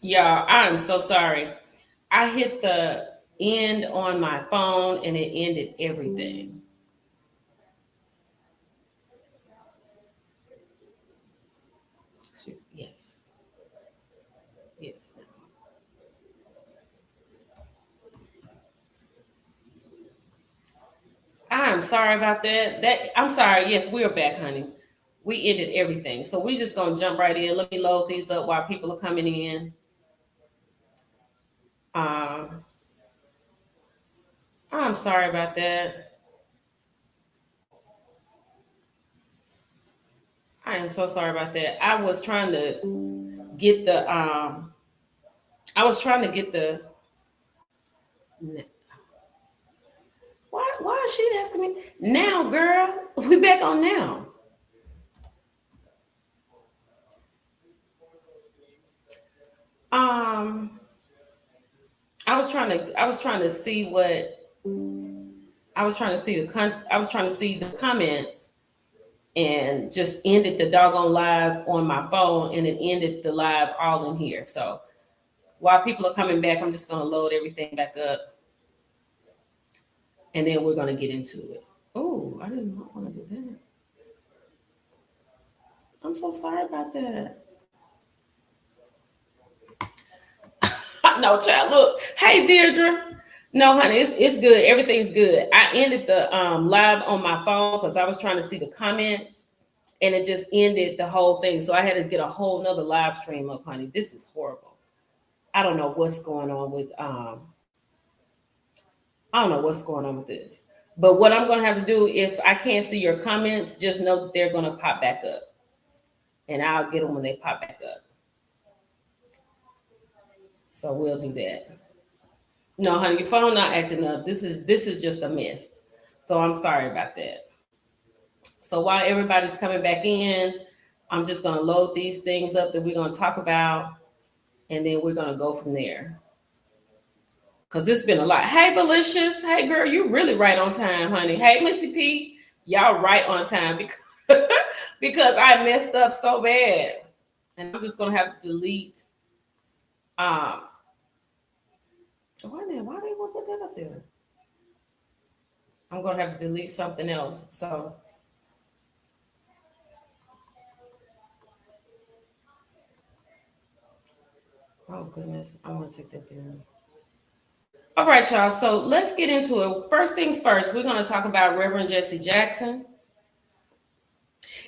Y'all, I'm so sorry. I hit the end on my phone and it ended everything. Yes, yes. I'm sorry about that. I'm sorry. Yes, we're back, honey. We ended everything. So we just gonna jump right in. Let me load these up while people are coming in. Um, I'm sorry about that. I am so sorry about that. Get the I was trying to get the why is she asking me? Now, girl, we back on now. Um I was trying to see what I was trying to see I was trying to see the comments and just ended the doggone live on my phone and it ended the live all in here. So while people are coming back, I'm just gonna load everything back up and then we're gonna get into it. Oh, I did not want to do that. I'm so sorry about that. No, child, look. Hey, Deirdre. No, honey, it's good. Everything's good. I ended the live on my phone because I was trying to see the comments and it just ended the whole thing. So I had to get a whole nother live stream up, honey. This is horrible. I don't know what's going on with I don't know what's going on with this. But what I'm gonna have to do, if I can't see your comments, just know that they're gonna pop back up. And I'll get them when they pop back up. So we'll do that. No, honey, your phone not acting up. This is just a mess. So I'm sorry about that. So while everybody's coming back in, I'm just gonna load these things up that we're gonna talk about, and then we're gonna go from there. Cause it's been a lot. Hey, Belicious. Hey, girl, you really right on time, honey. Hey, Missy P. Y'all right on time because because I messed up so bad, and I'm just gonna have to delete. Um, why they want to put that up there? I'm gonna have to delete something else. So, oh goodness, I want to take that down. All right, y'all. So let's get into it. First things first, we're gonna talk about Reverend Jesse Jackson.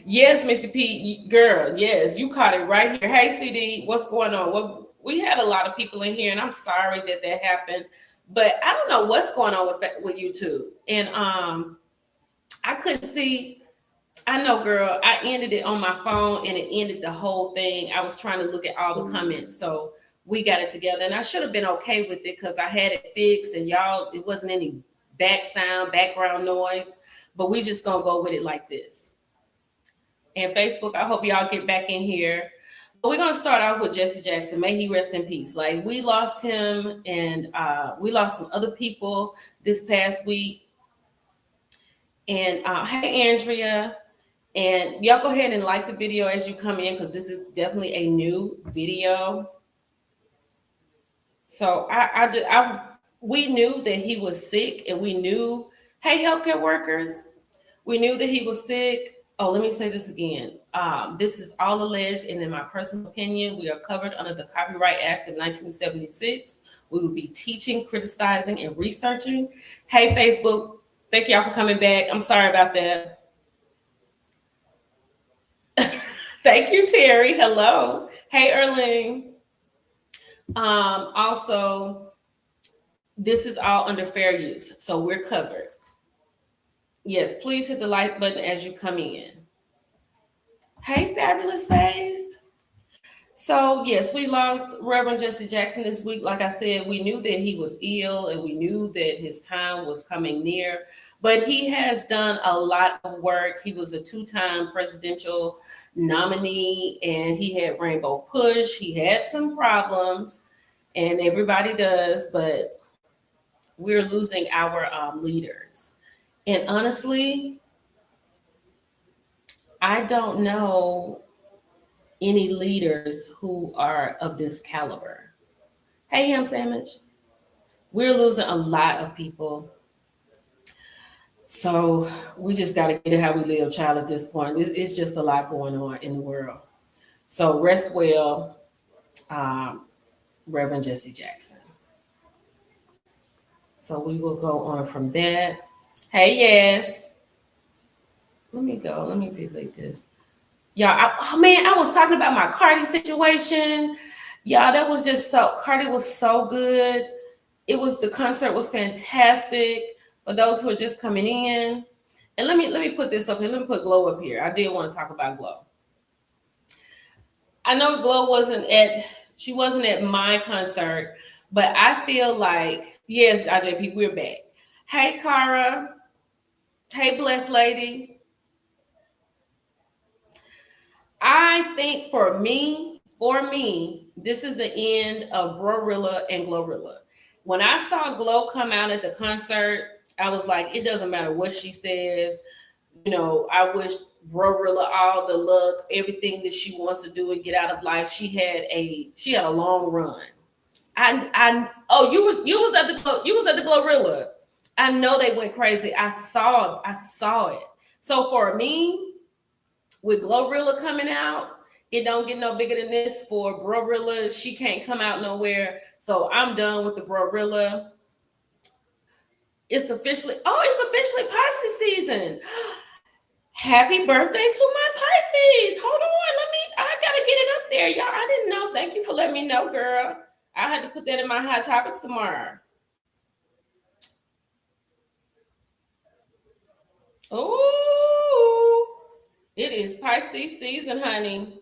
Yes, Missy P, girl. Yes, you caught it right here. Hey, CD, what's going on? Well, we had a lot of people in here, and I'm sorry that that happened, but I don't know what's going on with YouTube. And I couldn't see. I know, girl. I ended it on my phone, and it ended the whole thing. I was trying to look at all the comments, so we got it together, and I should have been okay with it because I had it fixed, and y'all, it wasn't any background noise. But we just gonna go with it like this. And Facebook, I hope y'all get back in here. But we're gonna start off with Jesse Jackson. May he rest in peace. Like we lost him, and we lost some other people this past week. And hey, Andrea, and y'all go ahead and like the video as you come in because this is definitely a new video. So we knew that he was sick, and we knew, hey, healthcare workers, we knew that he was sick. Oh, let me say this again. This is all alleged, and in my personal opinion, we are covered under the Copyright Act of 1976. We will be teaching, criticizing, and researching. Hey, Facebook, thank y'all for coming back. I'm sorry about that. Thank you, Terry. Hello. Hey, Erling. Also, this is all under fair use, so we're covered. Yes, please hit the like button as you come in. Hey, fabulous face. So yes, we lost Reverend Jesse Jackson this week. Like I said, we knew that he was ill and we knew that his time was coming near, but he has done a lot of work. He was a two-time presidential nominee and he had Rainbow Push. He had some problems and everybody does, but we're losing our leaders. And honestly, I don't know any leaders who are of this caliber. Hey, Ham Sandwich. We're losing a lot of people. So we just got to get it how we live, child, at this point. It's just a lot going on in the world. So rest well, um, Reverend Jesse Jackson. So we will go on from that. Hey, yes. Let me go. Let me delete this. Y'all, oh man, I was talking about my Cardi situation. Y'all, that was just so, Cardi was so good. The concert was fantastic for those who are just coming in. And let me put this up here. Let me put Glow up here. I did want to talk about Glow. I know Glow she wasn't at my concert, but I feel like, yes, IJP, we're back. Hey, Cara. Hey, Blessed Lady. I think for me, this is the end of Burruss and Glorilla. When I saw Glow come out at the concert, I was like, it doesn't matter what she says. You know, I wish Glorilla all the luck, everything that she wants to do and get out of life. She had a long run. You was at the Glorilla. I know they went crazy. I saw it. So for me, with Glorilla coming out, it don't get no bigger than this for Glorilla. She can't come out nowhere. So I'm done with the Glorilla. It's officially Pisces season. Happy birthday to my Pisces. Hold on. I gotta get it up there. Y'all, I didn't know. Thank you for letting me know, girl. I had to put that in my hot topics tomorrow. Ooh, it is Pisces season, honey.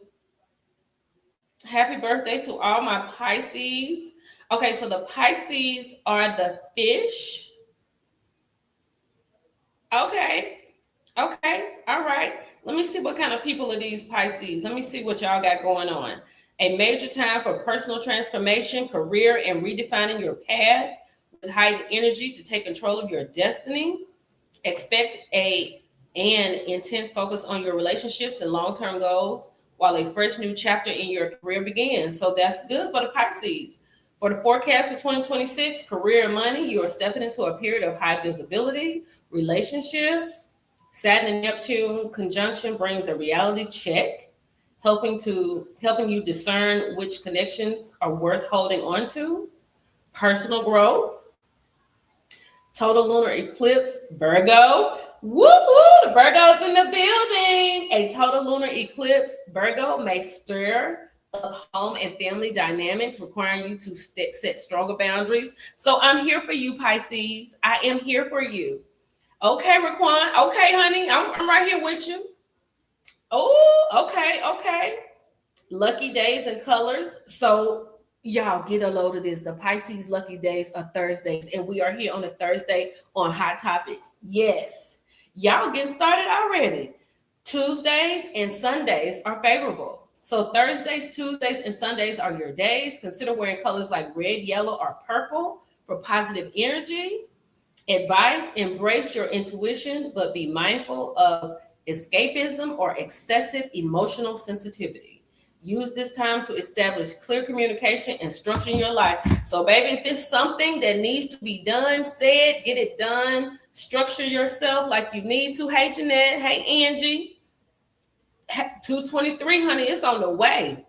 Happy birthday to all my Pisces. Okay, so the Pisces are the fish. Okay, all right. Let me see what kind of people are these Pisces. Let me see what y'all got going on. A major time for personal transformation, career, and redefining your path with heightened energy to take control of your destiny. Expect an intense focus on your relationships and long-term goals while a fresh new chapter in your career begins. So that's good for the Pisces. For the forecast for 2026, career and money, you are stepping into a period of high visibility, relationships. Saturn and Neptune conjunction brings a reality check, helping you discern which connections are worth holding on to. Personal growth. Total lunar eclipse, Virgo. Woo woo, the Virgo's in the building. A total lunar eclipse, Virgo, may stir up home and family dynamics, requiring you to set stronger boundaries. So I'm here for you, Pisces. I am here for you. Okay, Raquan. Okay, honey, I'm right here with you. Oh, okay. Lucky days and colors. So y'all get a load of this. The Pisces lucky days are Thursdays, and we are here on a Thursday on Hot Topics. Yes, y'all getting started already. Tuesdays and Sundays are favorable. So Thursdays, Tuesdays, and Sundays are your days. Consider wearing colors like red, yellow, or purple for positive energy. Advice: embrace your intuition, but be mindful of escapism or excessive emotional sensitivity. Use this time to establish clear communication and structure your life. So, baby, if it's something that needs to be done, said, get it done. Structure yourself like you need to. Hey, Jeanette. Hey, Angie. 223, honey, it's on the way.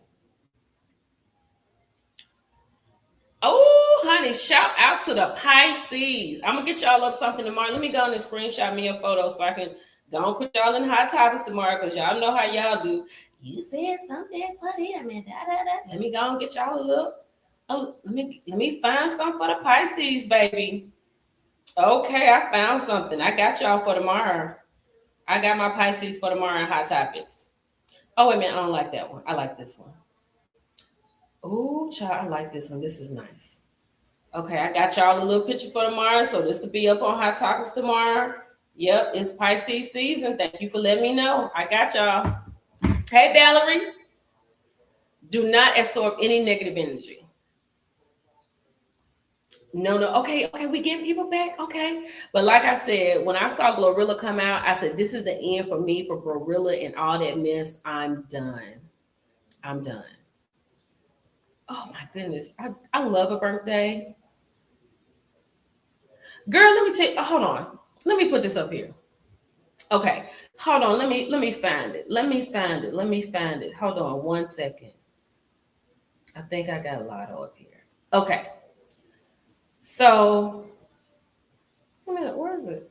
Oh, honey, shout out to the Pisces. I'm going to get y'all up something tomorrow. Let me go and screenshot me a photo so I can go and put y'all in Hot Topics tomorrow, because y'all know how y'all do. You said something for them and da. Let me go and get y'all a look. Oh, let me find something for the Pisces, baby. Okay, I found something. I got y'all for tomorrow. I got my Pisces for tomorrow in Hot Topics. Oh, wait a minute. I don't like that one. I like this one. Oh, child, I like this one. This is nice. Okay, I got y'all a little picture for tomorrow. So this will be up on Hot Topics tomorrow. Yep, it's Pisces season. Thank you for letting me know. I got y'all. Hey, Valerie. Do not absorb any negative energy. No. Okay, we getting people back. Okay. But like I said, when I saw Glorilla come out, I said, this is the end for me for Glorilla and all that mess. I'm done. I'm done. Oh my goodness. I love a birthday. Girl, let me take hold on. Let me put this up here. Okay. Hold on. Let me find it. Let me find it. Hold on 1 second. I think I got Lotto up here. Okay. So wait a minute, where is it?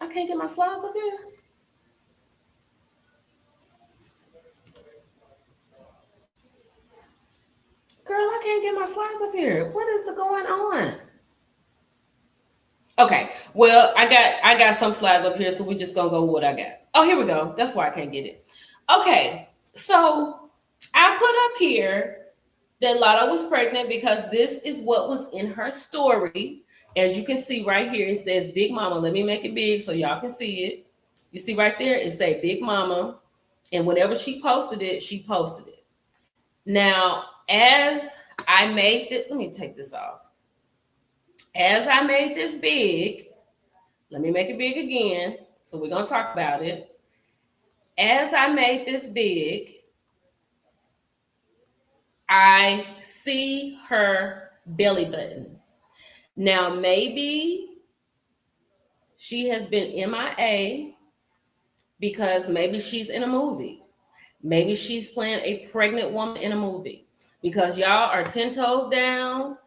I can't get my slides up here. Girl, I can't get my slides up here. What is going on? Okay. Well, I got some slides up here, so we're just gonna go with what I got. Oh, here we go. That's why I can't get it. Okay. So I put up here that Lotto was pregnant because this is what was in her story. As you can see right here, it says Big Mama. Let me make it big so y'all can see it. You see right there, it says Big Mama. And whenever she posted it, she posted it. Now, as I made it, let me take this off. As I made this big, let me make it big again. So we're going to talk about it. As I made this big, I see her belly button. Now, maybe she has been MIA because maybe she's in a movie. Maybe she's playing a pregnant woman in a movie because y'all are 10 toes down.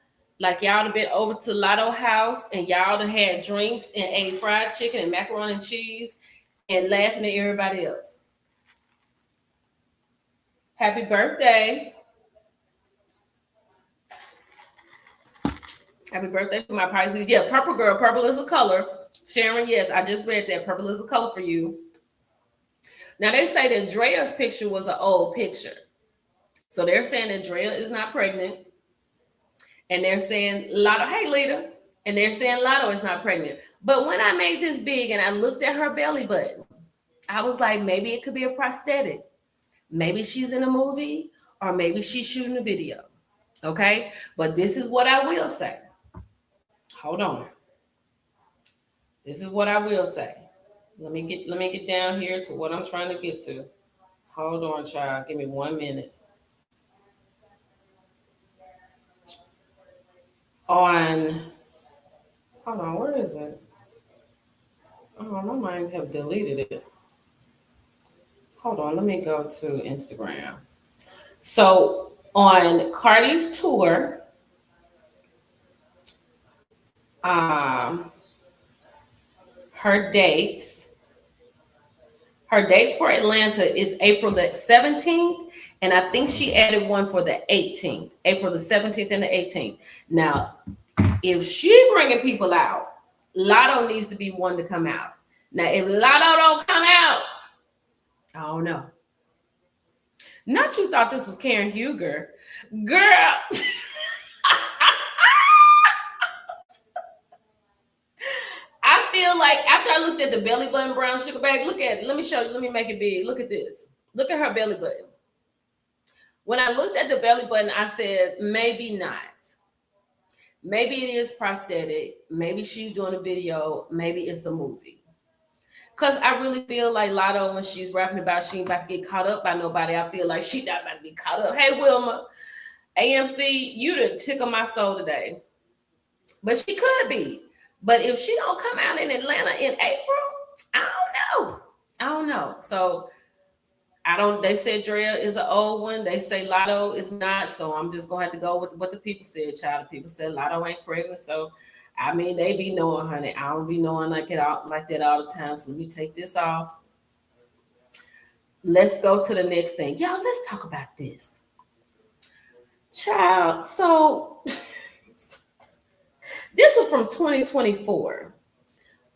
Like y'all have been over to Lotto house and y'all have had drinks and ate fried chicken and macaroni and cheese and laughing at everybody else. Happy birthday. Happy birthday to my Pisces. Yeah, purple girl. Purple is a color. Sharon, yes, I just read that. Purple is a color for you. Now, they say that Drea's picture was an old picture. So they're saying that Drea is not pregnant. And they're saying Lotto, hey, Lita. And they're saying Lotto is not pregnant. But when I made this big and I looked at her belly button, I was like, maybe it could be a prosthetic. Maybe she's in a movie or maybe she's shooting a video. Okay? But this is what I will say. Hold on. This is what I will say. Let me get down here to what I'm trying to get to. Hold on, child. Give me 1 minute. Hold on, where is it? Oh, I might have deleted it. Hold on, let me go to Instagram. So on Cardi's tour, her dates for Atlanta is April the 17th, and I think she added one for the 18th, April the 17th and the 18th. Now, if she bringing people out, Lotto needs to be one to come out. Now, if Lotto don't come out, I don't know. Not you thought this was Karen Huger. Girl. I feel like after I looked at the belly button brown sugar bag, look at it. Let me show you. Let me make it big. Look at this. Look at her belly button. When I looked at the belly button, I said, maybe not. Maybe it is prosthetic. Maybe she's doing a video. Maybe it's a movie. Because I really feel like Lotto, when she's rapping about she ain't about to get caught up by nobody, I feel like she's not about to be caught up. Hey, Wilma, AMC, you done tickle my soul today. But she could be. But if she don't come out in Atlanta in April, I don't know. So they said Drea is an old one. They say Lotto is not. So I'm just gonna have to go with what the people said, child. The people said Lotto ain't pregnant. So I mean, they be knowing, honey. I don't be knowing like that all the time. So let me take this off. Let's go to the next thing. Y'all, let's talk about this. Child, so this was from 2024.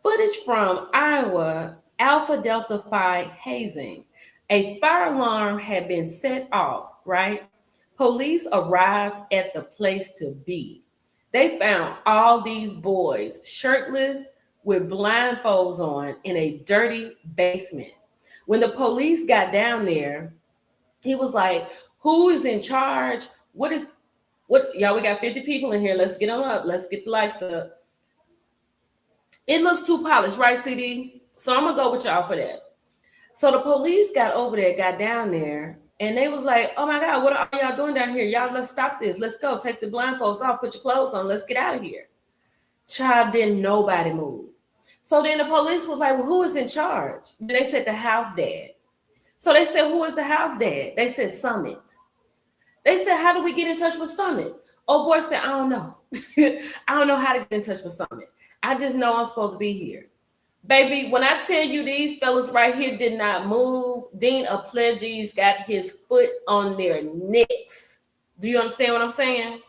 Footage from Iowa, Alpha Delta Phi hazing. A fire alarm had been set off, right? Police arrived at the place to be. They found all these boys shirtless with blindfolds on in a dirty basement. When the police got down there, he was like, who is in charge? What y'all, we got 50 people in here. Let's get them up. Let's get the lights up. It looks too polished, right, CD? So I'm going to go with y'all for that. So the police got over there, got down there, And they was like, oh my God, what are y'all doing down here? Y'all, let's stop this. Let's go. Take the blindfolds off. Put your clothes on. Let's get out of here. Child, didn't nobody move. So then the police was like, well, who is in charge? They said the house dad. So they said, who is the house dad? They said Summit. They said, how do we get in touch with Summit? Oh, boy said, I don't know. I don't know how to get in touch with Summit. I just know I'm supposed to be here. Baby, when I tell you these fellas right here did not move, Dean of Pledges got his foot on their necks. Do you understand what I'm saying?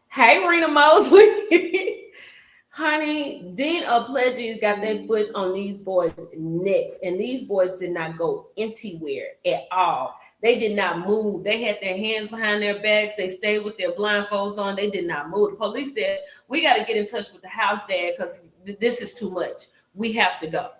Hey, Rena Mosley. Honey, Dean of Pledges got their foot on these boys' necks, and these boys did not go anywhere at all. They did not move. They had their hands behind their backs. They stayed with their blindfolds on. They did not move. The police said, we got to get in touch with the house dad because this is too much. We have to go.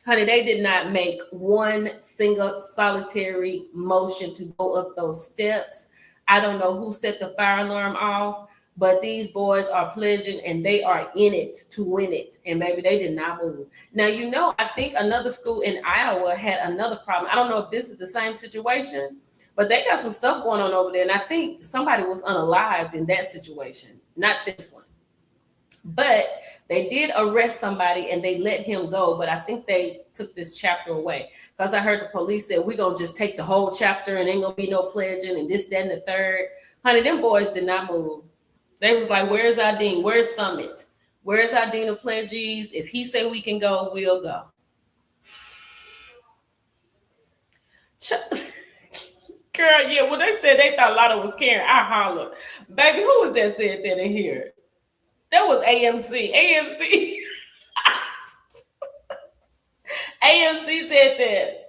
Honey, they did not make one single solitary motion to go up those steps. I don't know who set the fire alarm off, but these boys are pledging and they are in it to win it. And maybe they did not move. Now, you know, I think another school in Iowa had another problem. I don't know if this is the same situation, but they got some stuff going on over there. And I think somebody was unalived in that situation, not this one. But they did arrest somebody and they let him go. But I think they took this chapter away because I heard the police said, we're going to just take the whole chapter and ain't going to be no pledging and this, that, and the third. Honey, them boys did not move. They was like, where's our dean? Where's Summit? Where's our dean of pledges? If he say we can go, we'll go. Girl, yeah, when they said they thought Lotto was Karen, I hollered. Baby, who was that said that in here? That was AMC. AMC. AMC said that.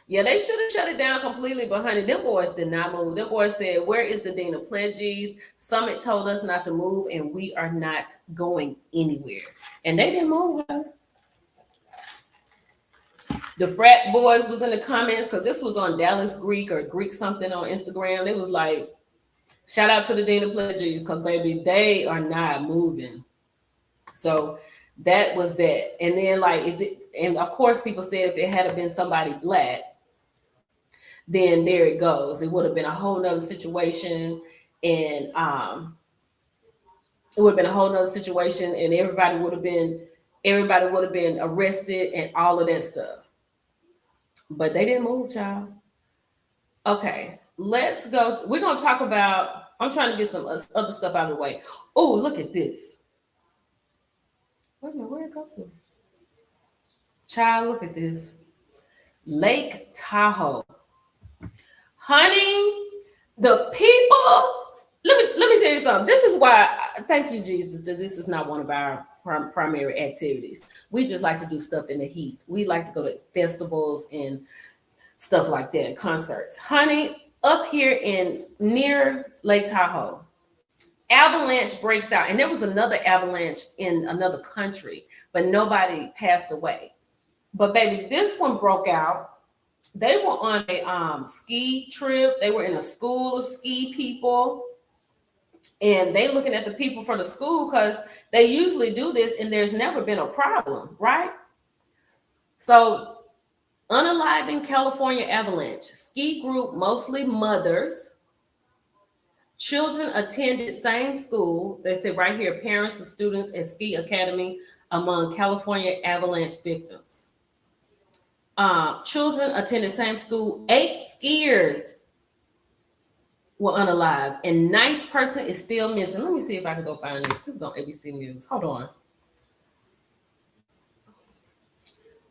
Yeah, they should have shut it down completely, but honey, them boys did not move. Them boys said, where is the dean of pledges? Summit told us not to move, and we are not going anywhere. And they didn't move, honey. The frat boys was in the comments, because this was on Dallas Greek or Greek something on Instagram. They was like, shout out to the dean of pledges, because baby, they are not moving. So that was that. And then and of course people said if it had been somebody black, then there it goes. It would have been a whole nother situation. And it would have been a whole nother situation, and everybody would have been arrested and all of that stuff. But they didn't move, child. Okay, let's go. We're gonna talk about. I'm trying to get some other stuff out of the way. Oh, look at this. Wait a minute, where it go to? Child, look at this. Lake Tahoe. Honey, the people. Let me tell you something. This is why. Thank you, Jesus. This is not one of our primary activities. We just like to do stuff in the heat. We like to go to festivals and stuff like that, concerts. Honey, up here in near Lake Tahoe, avalanche breaks out, and there was another avalanche in another country, but nobody passed away. But baby, this one broke out. They were on a ski trip. They were in a school of ski people, and they looking at the people from the school because they usually do this, and there's never been a problem, right? So, unaliving California avalanche, ski group, mostly mothers. Children attended same school. They said right here, parents of students at ski academy among California avalanche victims. Children attended same school. 8 skiers were unalive, and 9th person is still missing. Let me see if I can go find this. This is on ABC News. Hold on.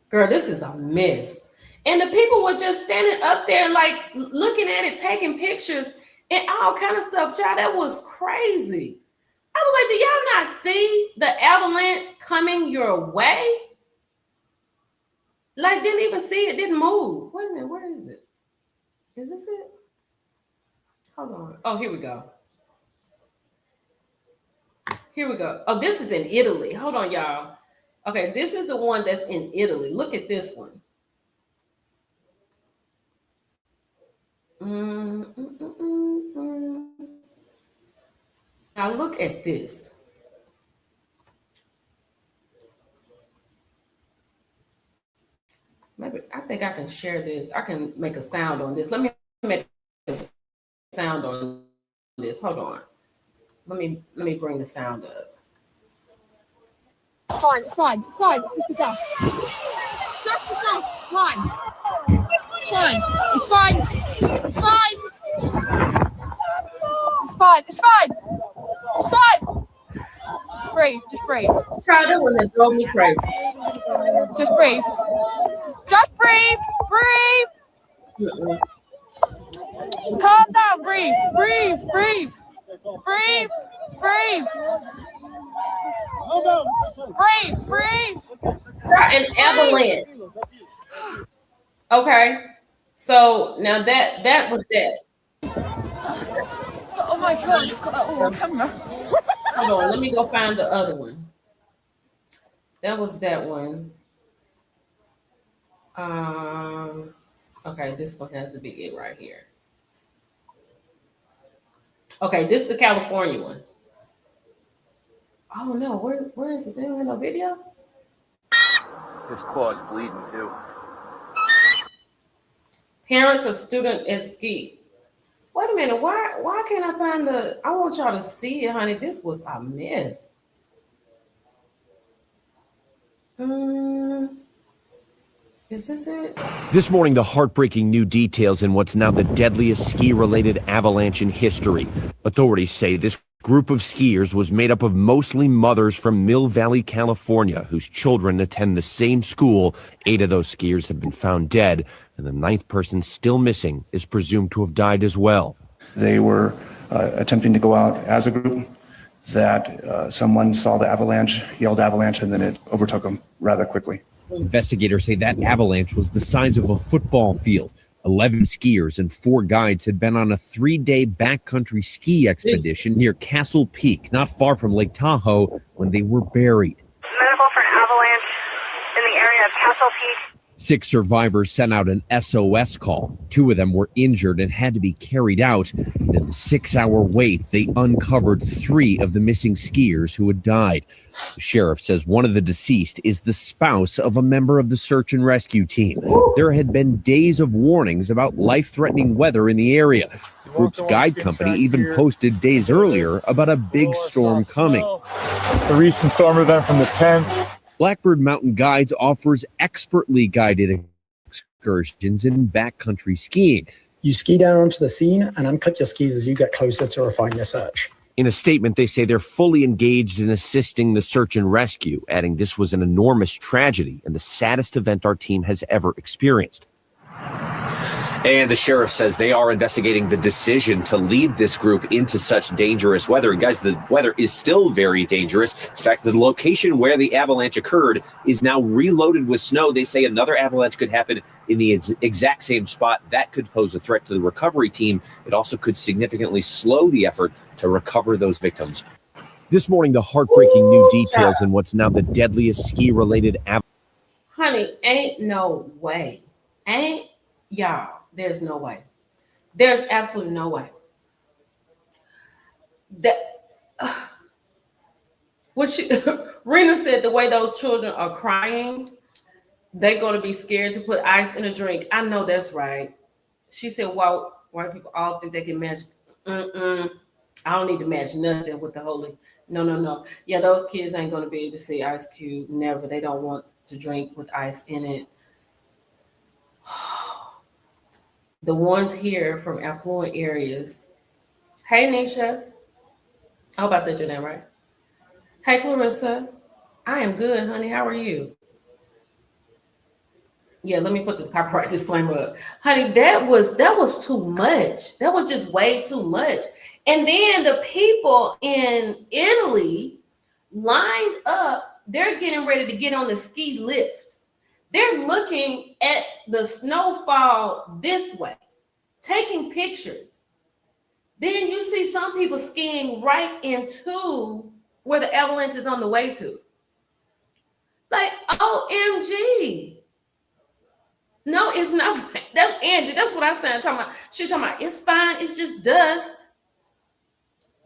Girl, this is a mess. And the people were just standing up there, like looking at it, taking pictures and all kind of stuff. Child, that was crazy. I was like, do y'all not see the avalanche coming your way? Like, didn't even see it, didn't move. Wait a minute, where is it? Is this it? Hold on. Oh, here we go. Here we go. Oh, this is in Italy. Hold on, y'all. Okay, this is the one that's in Italy. Look at this one. Now look at this. Maybe I think think I can share this. I can make a sound on this. Let me make a sound on this. Hold on. Let me bring the sound up. It's fine. It's fine. It's fine. It's just the dust. It's just the dust. It's fine. It's fine. It's fine. It's fine. It's fine. It's fine. It's fine. Breathe. Just breathe. Child, that one that drove me crazy. Just breathe. Just breathe. Breathe. Calm down. Breathe. Breathe. Breathe. Breathe. Breathe. Breathe. Breathe. An avalanche. Okay. So now that was that. Oh my god, it's got that all on camera. Hold on, let me go find the other one. That was that one. Okay, this one has to be it right here. Okay, this is the California one. Oh no, where is it? They don't have no video? His claw's bleeding too. Parents of student at ski. Wait a minute, why can't I find I want y'all to see it, honey. This was a mess. Is this it? This morning, the heartbreaking new details in what's now the deadliest ski-related avalanche in history. Authorities say this group of skiers was made up of mostly mothers from Mill Valley, California, whose children attend the same school. 8 of those skiers have been found dead, and the 9th person still missing is presumed to have died as well. They were attempting to go out as a group. That someone saw the avalanche, yelled avalanche, and then it overtook them rather quickly. Investigators say that avalanche was the size of a football field. 11 skiers and 4 guides had been on a 3-day backcountry ski expedition near Castle Peak, not far from Lake Tahoe, when they were buried. Medical for an avalanche in the area of Castle Peak. 6 survivors sent out an SOS call. 2 of them were injured and had to be carried out. And in the 6-hour wait, they uncovered 3 of the missing skiers who had died. The sheriff says one of the deceased is the spouse of a member of the search and rescue team. There had been days of warnings about life-threatening weather in the area. The group's guide company even posted days earlier about a big storm coming. The recent storm event from the 10th. Blackbird Mountain Guides offers expertly guided excursions in backcountry skiing. You ski down onto the scene and unclip your skis as you get closer to refine your search. In a statement, they say they're fully engaged in assisting the search and rescue, adding this was an enormous tragedy and the saddest event our team has ever experienced. And the sheriff says they are investigating the decision to lead this group into such dangerous weather. And guys, the weather is still very dangerous. In fact, the location where the avalanche occurred is now reloaded with snow. They say another avalanche could happen in the exact same spot. That could pose a threat to the recovery team. It also could significantly slow the effort to recover those victims. This morning, the heartbreaking new details in what's now the deadliest ski-related avalanche. Honey, ain't no way. Y'all. There's no way. There's absolutely no way. Rena said the way those children are crying, they're going to be scared to put ice in a drink. I know that's right. She said, well, white people all think they can match. I don't need to match nothing with the holy. No. Yeah, those kids ain't going to be able to see Ice Cube. Never. They don't want to drink with ice in it. The ones here from affluent areas. Hey, Nisha. I hope I said your name right. Hey, Clarissa. I am good, honey. How are you? Yeah, let me put the copyright disclaimer up. Honey, that was too much. That was just way too much. And then the people in Italy lined up. They're getting ready to get on the ski lift. They're looking at the snowfall this way, taking pictures. Then you see some people skiing right into where the avalanche is on the way to. Like, OMG. No, it's not. That's Angie. That's what I said. She's talking about, it's fine. It's just dust.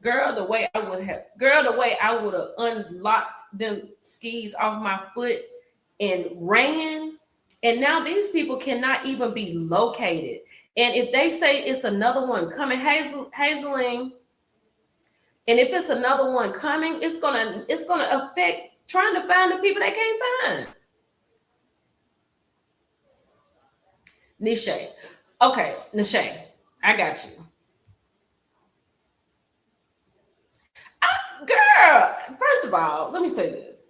Girl, the way I would have unlocked them skis off my foot and ran, And now these people cannot even be located. And if they say it's another one coming, hazeling, and if it's another one coming, it's gonna affect trying to find the people they can't find. Nisha. Okay, Nisha, I got you. Girl, first of all, let me say this.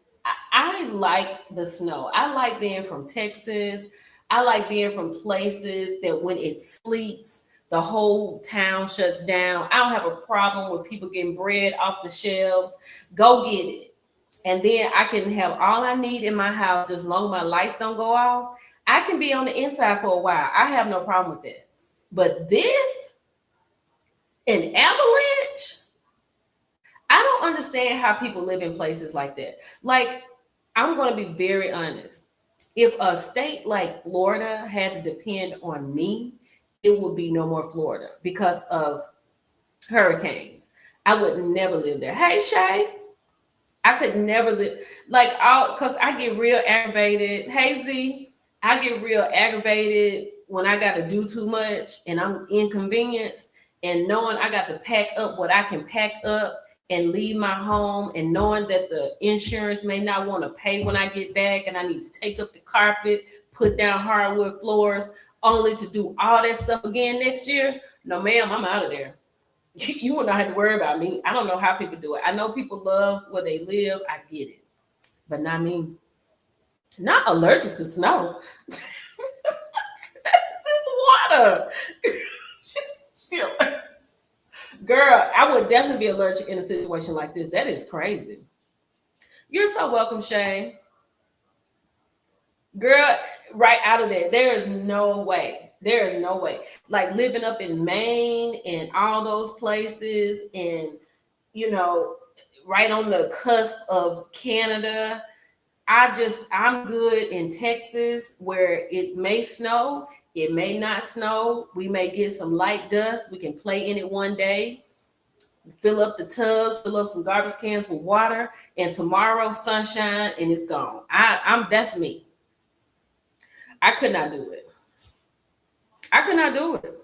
I like the snow. I like being from Texas. I like being from places that when it sleets, the whole town shuts down. I don't have a problem with people getting bread off the shelves. Go get it. And then I can have all I need in my house as long as my lights don't go off. I can be on the inside for a while. I have no problem with that. But this, an avalanche, I don't understand how people live in places like that. Like, I'm going to be very honest. If a state like Florida had to depend on me, it would be no more Florida because of hurricanes. I would never live there. Hey, Shay, I could never live because I get real aggravated. Hey, Z, I get real aggravated when I got to do too much and I'm inconvenienced, and knowing I got to pack up what I can pack up and leave my home, and knowing that the insurance may not want to pay when I get back and I need to take up the carpet, put down hardwood floors, only to do all that stuff again next year. No, ma'am, I'm out of there. You will not have to worry about me. I don't know how people do it. I know people love where they live. I get it. But not me. Not allergic to snow. This water. She allergic. Girl, I would definitely be allergic in a situation like this. That is crazy. You're so welcome, Shay. Girl, right out of there. There is no way. There is no way. Like living up in Maine and all those places and, right on the cusp of Canada. I'm good in Texas where it may snow. It may not snow. We may get some light dust. We can play in it one day, fill up the tubs, fill up some garbage cans with water, and tomorrow sunshine and it's gone. That's me. I could not do it. I could not do it.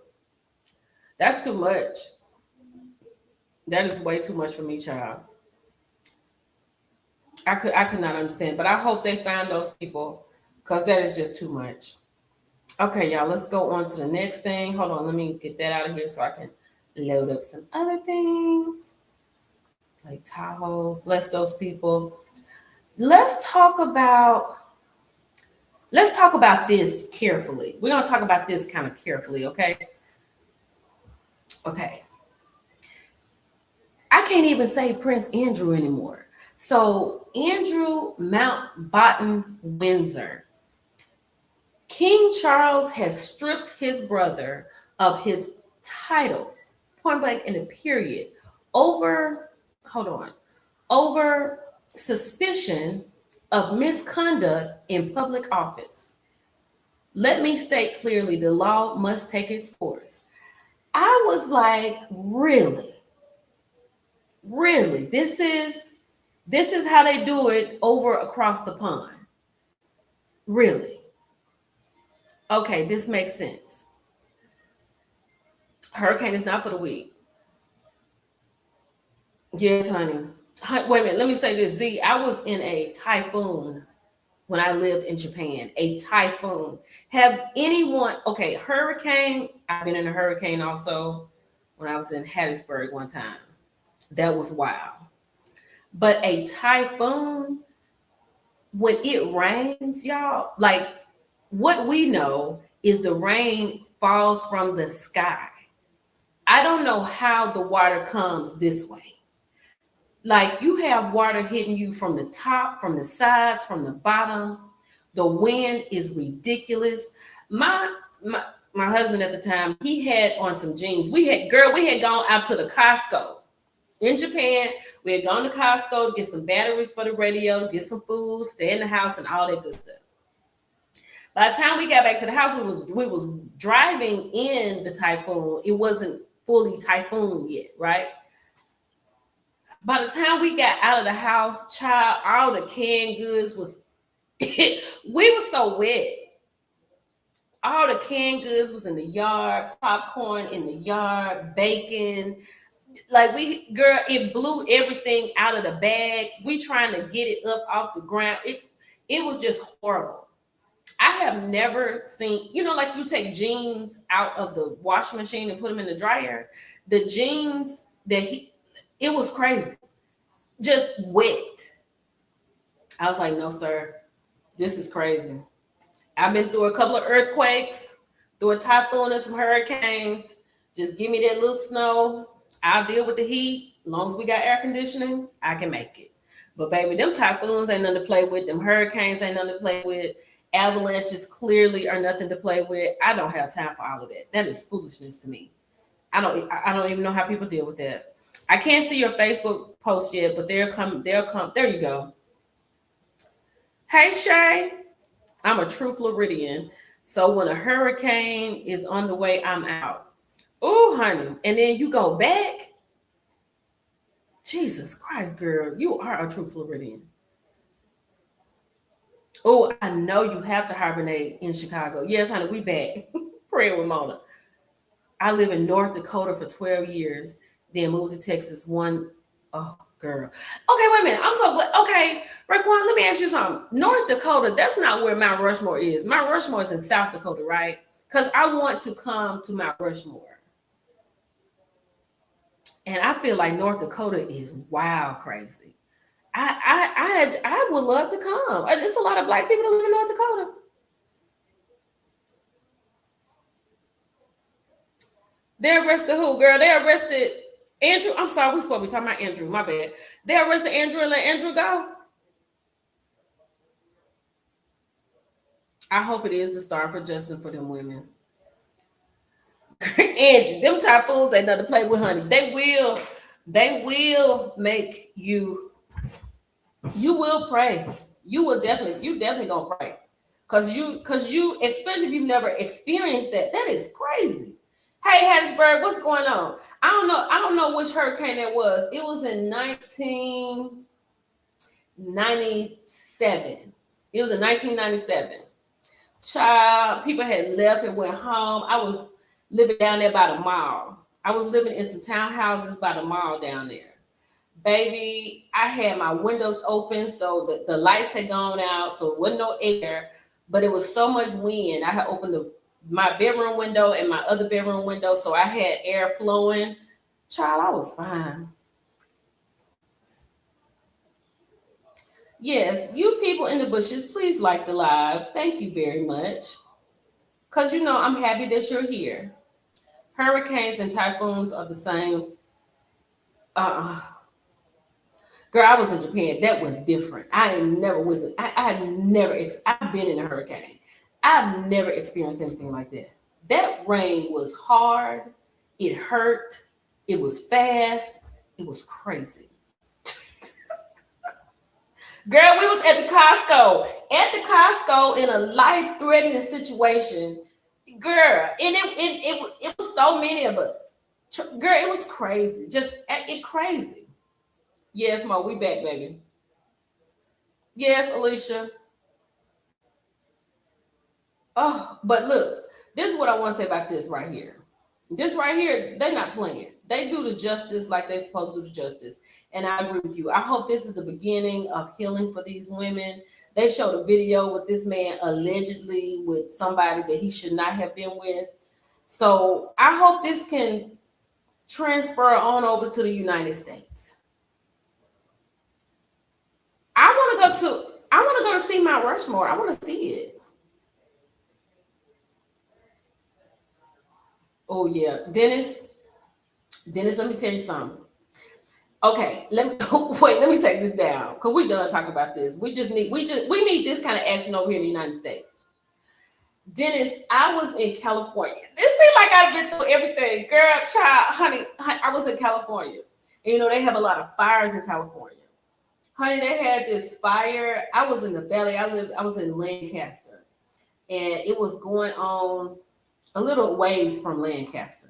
That's too much. That is way too much for me, child. I could not understand, but I hope they find those people because that is just too much. Okay, y'all, let's go on to the next thing. Hold on, let me get that out of here so I can load up some other things. Like Tahoe, bless those people. Let's talk about this carefully. We're going to talk about this kind of carefully, okay? Okay. I can't even say Prince Andrew anymore. So Andrew Mountbatten Windsor. King Charles has stripped his brother of his titles, point blank in a period, over suspicion of misconduct in public office. Let me state clearly, the law must take its course. I was like, really? Really? This is how they do it over across the pond. Really? Okay, this makes sense. Hurricane is not for the weak. Yes, honey. Wait a minute, let me say this. Z, I was in a typhoon when I lived in Japan. A typhoon. Hurricane. I've been in a hurricane also when I was in Hattiesburg one time. That was wild. But a typhoon, when it rains, y'all, like what we know is the rain falls from the sky. I don't know how the water comes this way. Like you have water hitting you from the top, from the sides, from the bottom. The wind is ridiculous. My husband at the time, he had on some jeans. We had gone out to the Costco in Japan. We had gone to Costco to get some batteries for the radio, get some food, stay in the house, and all that good stuff. By the time we got back to the house, we was driving in the typhoon. It wasn't fully typhoon yet, right? By the time we got out of the house, child, all the canned goods was, we were so wet. All the canned goods was in the yard, popcorn in the yard, bacon. Like girl, it blew everything out of the bags. We trying to get it up off the ground. It was just horrible. I have never seen, like you take jeans out of the washing machine and put them in the dryer. The jeans it was crazy. Just wet. I was like, no, sir, this is crazy. I've been through a couple of earthquakes, through a typhoon and some hurricanes. Just give me that little snow. I'll deal with the heat. As long as we got air conditioning, I can make it. But baby, them typhoons ain't nothing to play with. Them hurricanes ain't nothing to play with. Avalanches clearly are nothing to play with. I don't have time for all of that. That is foolishness to me. I don't even know how people deal with that. I can't see your Facebook post yet, but they'll come. There you go. Hey, Shay. I'm a true Floridian. So when a hurricane is on the way, I'm out. Oh, honey. And then you go back. Jesus Christ, girl. You are a true Floridian. Oh, I know you have to hibernate in Chicago. Yes, honey, we back. Praying with Mona. I live in North Dakota for 12 years, then moved to Texas. Oh, girl. Okay, wait a minute. I'm so glad. Okay, Raekwon, let me ask you something. North Dakota, that's not where Mount Rushmore is. Mount Rushmore is in South Dakota, right? Because I want to come to Mount Rushmore. And I feel like North Dakota is wild crazy. I would love to come. There's a lot of Black people that live in North Dakota. They arrested who, girl? They arrested Andrew. I'm sorry, we're supposed to be talking about Andrew. My bad. They arrested Andrew and let Andrew go. I hope it is the start for Justin for them women. Angie, them typhoons ain't nothing to play with, honey. They will make you. You will pray. You definitely gonna pray. Cause you, especially if you've never experienced that is crazy. Hey, Hattiesburg, what's going on? I don't know which hurricane it was. It was in 1997. It was in 1997. Child, people had left and went home. I was living down there by the mall. I was living in some townhouses by the mall down there. Baby, I had my windows open, so the lights had gone out, so there wasn't no air, but it was so much wind. I had opened my bedroom window and my other bedroom window, so I had air flowing. Child, I was fine. Yes, you people in the bushes, please like the live. Thank you very much. Because, I'm happy that you're here. Hurricanes and typhoons are the same. Girl, I was in Japan. That was different. I've been in a hurricane. I've never experienced anything like that. That rain was hard. It hurt. It was fast. It was crazy. Girl, we was at the Costco in a life-threatening situation. Girl, and it was so many of us. Girl, it was crazy. Crazy. Yes, Mo, we back, baby. Yes, Alicia. Oh, but look, this is what I want to say about this right here. This right here, they're not playing. They do the justice like they're supposed to do the justice. And I agree with you. I hope this is the beginning of healing for these women. They showed a video with this man allegedly with somebody that he should not have been with. So I hope this can transfer on over to the United States. I want to go to see Mount Rushmore. I want to see it. Oh yeah, Dennis, let me tell you something. Okay, let me take this down because we're done talking about this. We need this kind of action over here in the United States. Dennis, I was in California. This seems like I've been through everything. Girl, child, honey, I was in California. And, they have a lot of fires in California. Honey, they had this fire. I was in the valley. I was in Lancaster. And it was going on a little ways from Lancaster.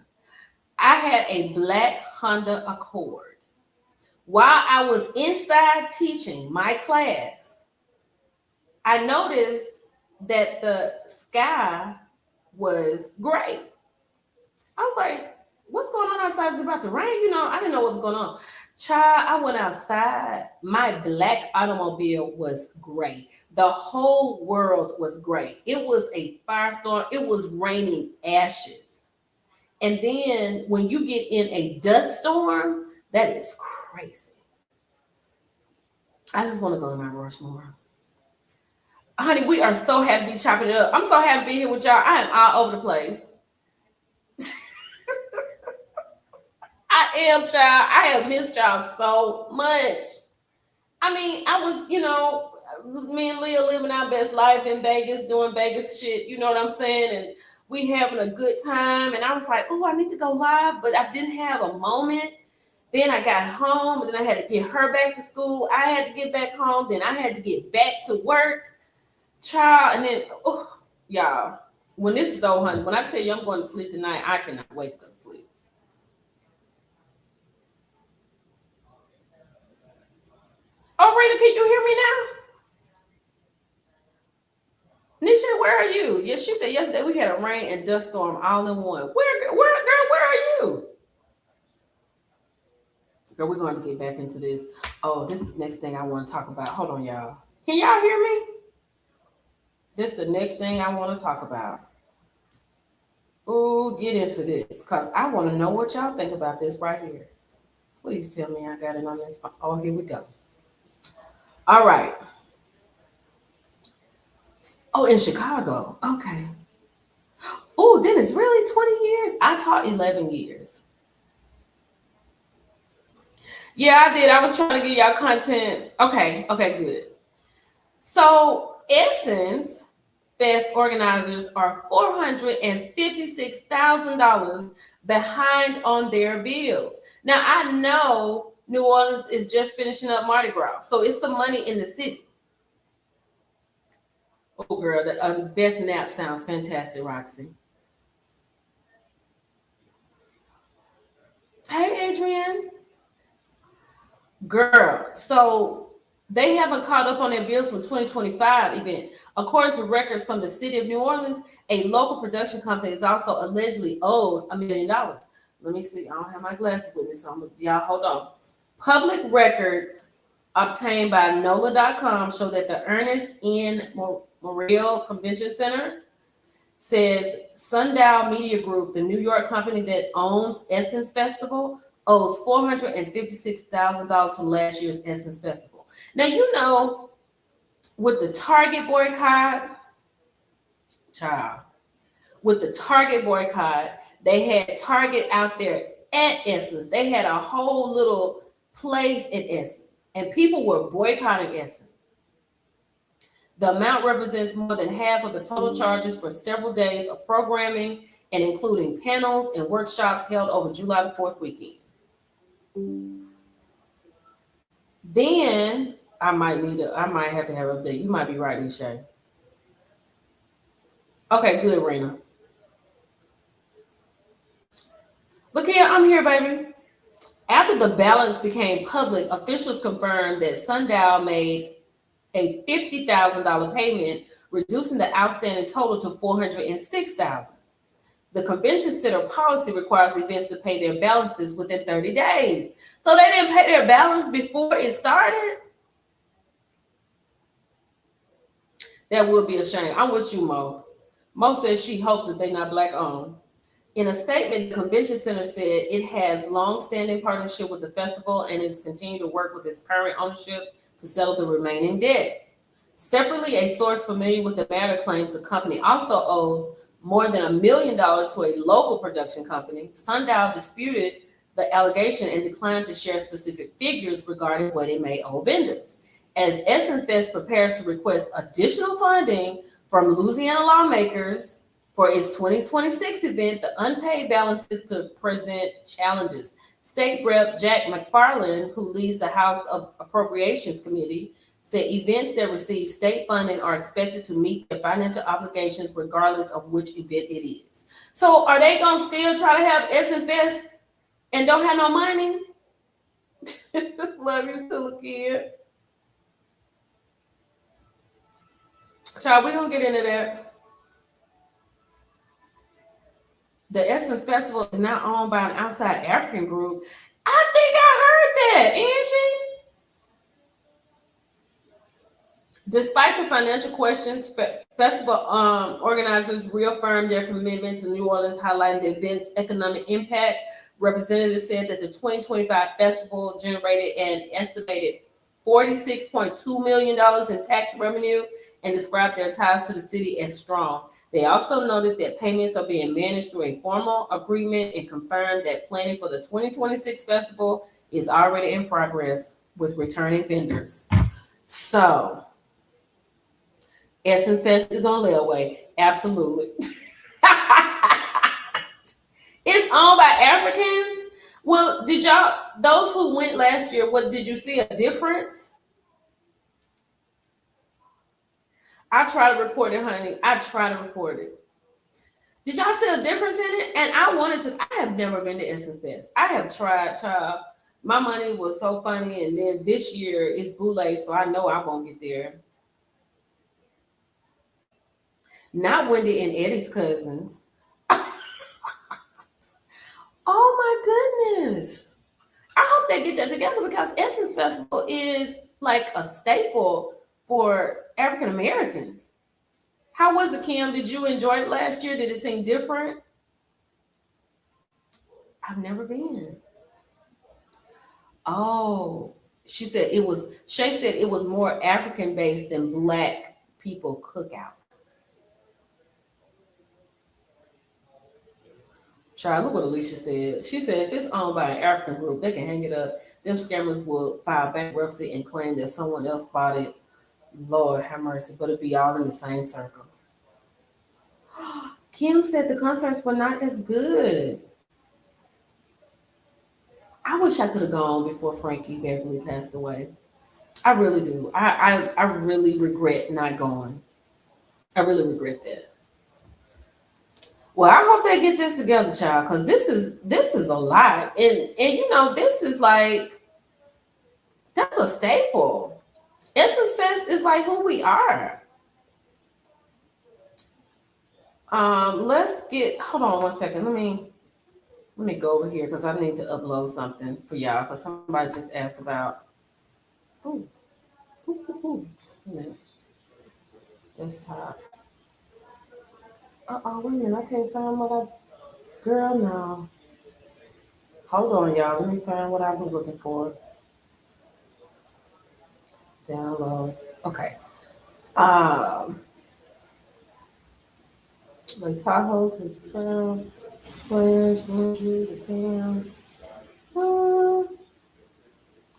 I had a black Honda Accord. While I was inside teaching my class, I noticed that the sky was great. I was like, what's going on outside? It's about to rain. You know, I didn't know what was going on. Child, I went outside. My black automobile was great. The whole world was great. It was a firestorm. It was raining ashes. And then when you get in a dust storm, that is crazy. I just want to go to Mount Rushmore. Honey, we are so happy to be chopping it up. I'm so happy to be here with y'all. I am all over the place. I am, child. I have missed y'all so much. I mean, I was, you know, me and Leah living our best life in Vegas, doing Vegas shit. You know what I'm saying? And we having a good time. And I was like, oh, I need to go live. But I didn't have a moment. Then I got home. And then I had to get her back to school. I had to get back home. Then I had to get back to work. Child. And then, oh, y'all, when this is over, honey, when I tell you I'm going to sleep tonight, I cannot wait to go to sleep. Oh, Rita, can you hear me now? Nisha, where are you? Yes, she said yesterday we had a rain and dust storm all in one. Where, girl, where are you? Girl, we're going to get back into this. Oh, this is the next thing I want to talk about. Hold on, y'all. Can y'all hear me? This is the next thing I want to talk about. Oh, get into this because I want to know what y'all think about this right here. Please tell me I got it on this phone. Oh, here we go. All right. Oh, in Chicago. Okay. Oh, Dennis, really 20 years? I taught 11 years. Yeah, I did. I was trying to give y'all content. Okay, good. So Essence Fest organizers are $456,000 behind on their bills. Now, I know New Orleans is just finishing up Mardi Gras, so it's some money in the city. Oh, girl, the best nap sounds fantastic, Roxy. Hey, Adrienne. Girl, so they haven't caught up on their bills from 2025 event. According to records from the city of New Orleans, a local production company is also allegedly owed $1 million. Let me see. I don't have my glasses with me, so y'all hold on. Public records obtained by NOLA.com show that the Ernest N. Memorial Convention Center says Sundial Media Group, the New York company that owns Essence Festival, owes $456,000 from last year's Essence Festival. Now, you know, with the Target boycott, they had Target out there at Essence. They had a whole little place at Essence, and people were boycotting Essence. The amount represents more than half of the total charges for several days of programming and including panels and workshops held over July the 4th weekend. Then I might have to have an update. You might be right, Nisha. Okay, good, Raina. Look here, I'm here, baby. After the balance became public, officials confirmed that Sundial made a $50,000 payment, reducing the outstanding total to $406,000. The convention center policy requires events to pay their balances within 30 days. So they didn't pay their balance before it started? That would be a shame. I'm with you, Mo. Mo says she hopes that they're not black owned. In a statement, the convention center said it has long-standing partnership with the festival and is continuing to work with its current ownership to settle the remaining debt. Separately, a source familiar with the matter claims the company also owed more than $1 million to a local production company. Sundial disputed the allegation and declined to share specific figures regarding what it may owe vendors. As Essence Fest prepares to request additional funding from Louisiana lawmakers for its 2026 event, the unpaid balances could present challenges. State Rep Jack McFarland, who leads the House of Appropriations Committee, said events that receive state funding are expected to meet their financial obligations regardless of which event it is. So are they going to still try to have Essence Fest and don't have no money? Love you too, kid. Child, we're going to get into that. The Essence Festival is now owned by an outside African group. I think I heard that, Angie. Despite the financial questions, festival organizers reaffirmed their commitment to New Orleans, highlighting the event's economic impact. Representatives said that the 2025 festival generated an estimated $46.2 million in tax revenue and described their ties to the city as strong. They also noted that payments are being managed through a formal agreement and confirmed that planning for the 2026 festival is already in progress with returning vendors. So, Essence Fest is on layaway. Absolutely. It's owned by Africans. Well, did y'all, those who went last year, what did you see a difference? I try to report it, honey. I try to report it. Did y'all see a difference in it? And I wanted to, I have never been to Essence Fest. I have tried. My money was so funny. And then this year is Boulay, so I know I won't get there. Not Wendy and Eddie's cousins. Oh my goodness. I hope they get that together because Essence Festival is like a staple for African Americans. How was it, Kim? Did you enjoy it last year? Did it seem different? I've never been. Oh, Shay said it was more African based than Black people cookout. Try, look what Alicia said. She said if it's owned by an African group, they can hang it up. Them scammers will file bankruptcy and claim that someone else bought it. Lord have mercy, but it'd be all in the same circle. Kim said the concerts were not as good. I wish I could have gone before Frankie Beverly passed away. I really do. I really regret not going. I really regret that. Well, I hope they get this together, child, because this is a lot. And you know, this is like, that's a staple. Essence Fest is like who we are. Let's get, hold on one second. Let me go over here because I need to upload something for y'all because somebody just asked about, ooh. Wait a minute. Desktop. Wait a minute, I can't find girl, no. Hold on, y'all. Let me find what I was looking for. Downloads. Okay. Like Tahoe is found. Flash, Andrew, the Pam. I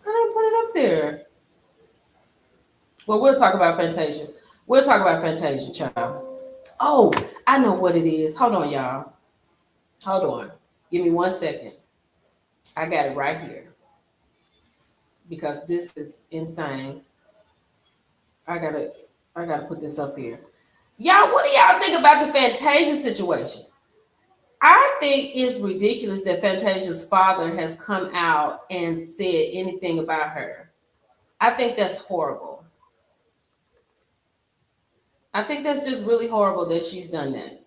didn't put it up there. Well, we'll talk about Fantasia. We'll talk about Fantasia, child. Oh, I know what it is. Hold on, y'all. Hold on. Give me 1 second. I got it right here. Because this is insane. I gotta put this up here. Y'all, what do y'all think about the Fantasia situation? I think it's ridiculous that Fantasia's father has come out and said anything about her. I think that's horrible. I think that's just really horrible that she's done that.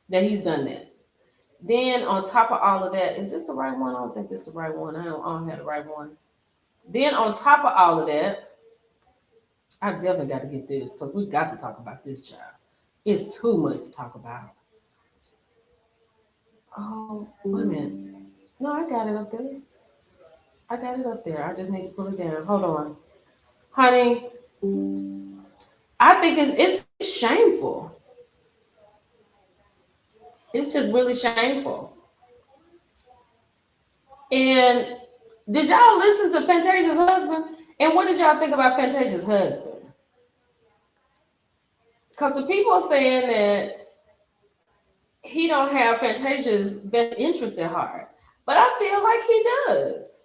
That he's done that. Then on top of all of that, is this the right one? I don't think this is the right one. I don't have the right one. Then on top of all of that, I definitely got to get this because we've got to talk about this, child. It's too much to talk about. Oh, wait a minute. No, I got it up there. I just need to pull it down. Hold on. Honey, I think it's shameful. It's just really shameful. And did y'all listen to Fantasia's husband? And what did y'all think about Fantasia's husband? Because the people are saying that he don't have Fantasia's best interest at heart. But I feel like he does.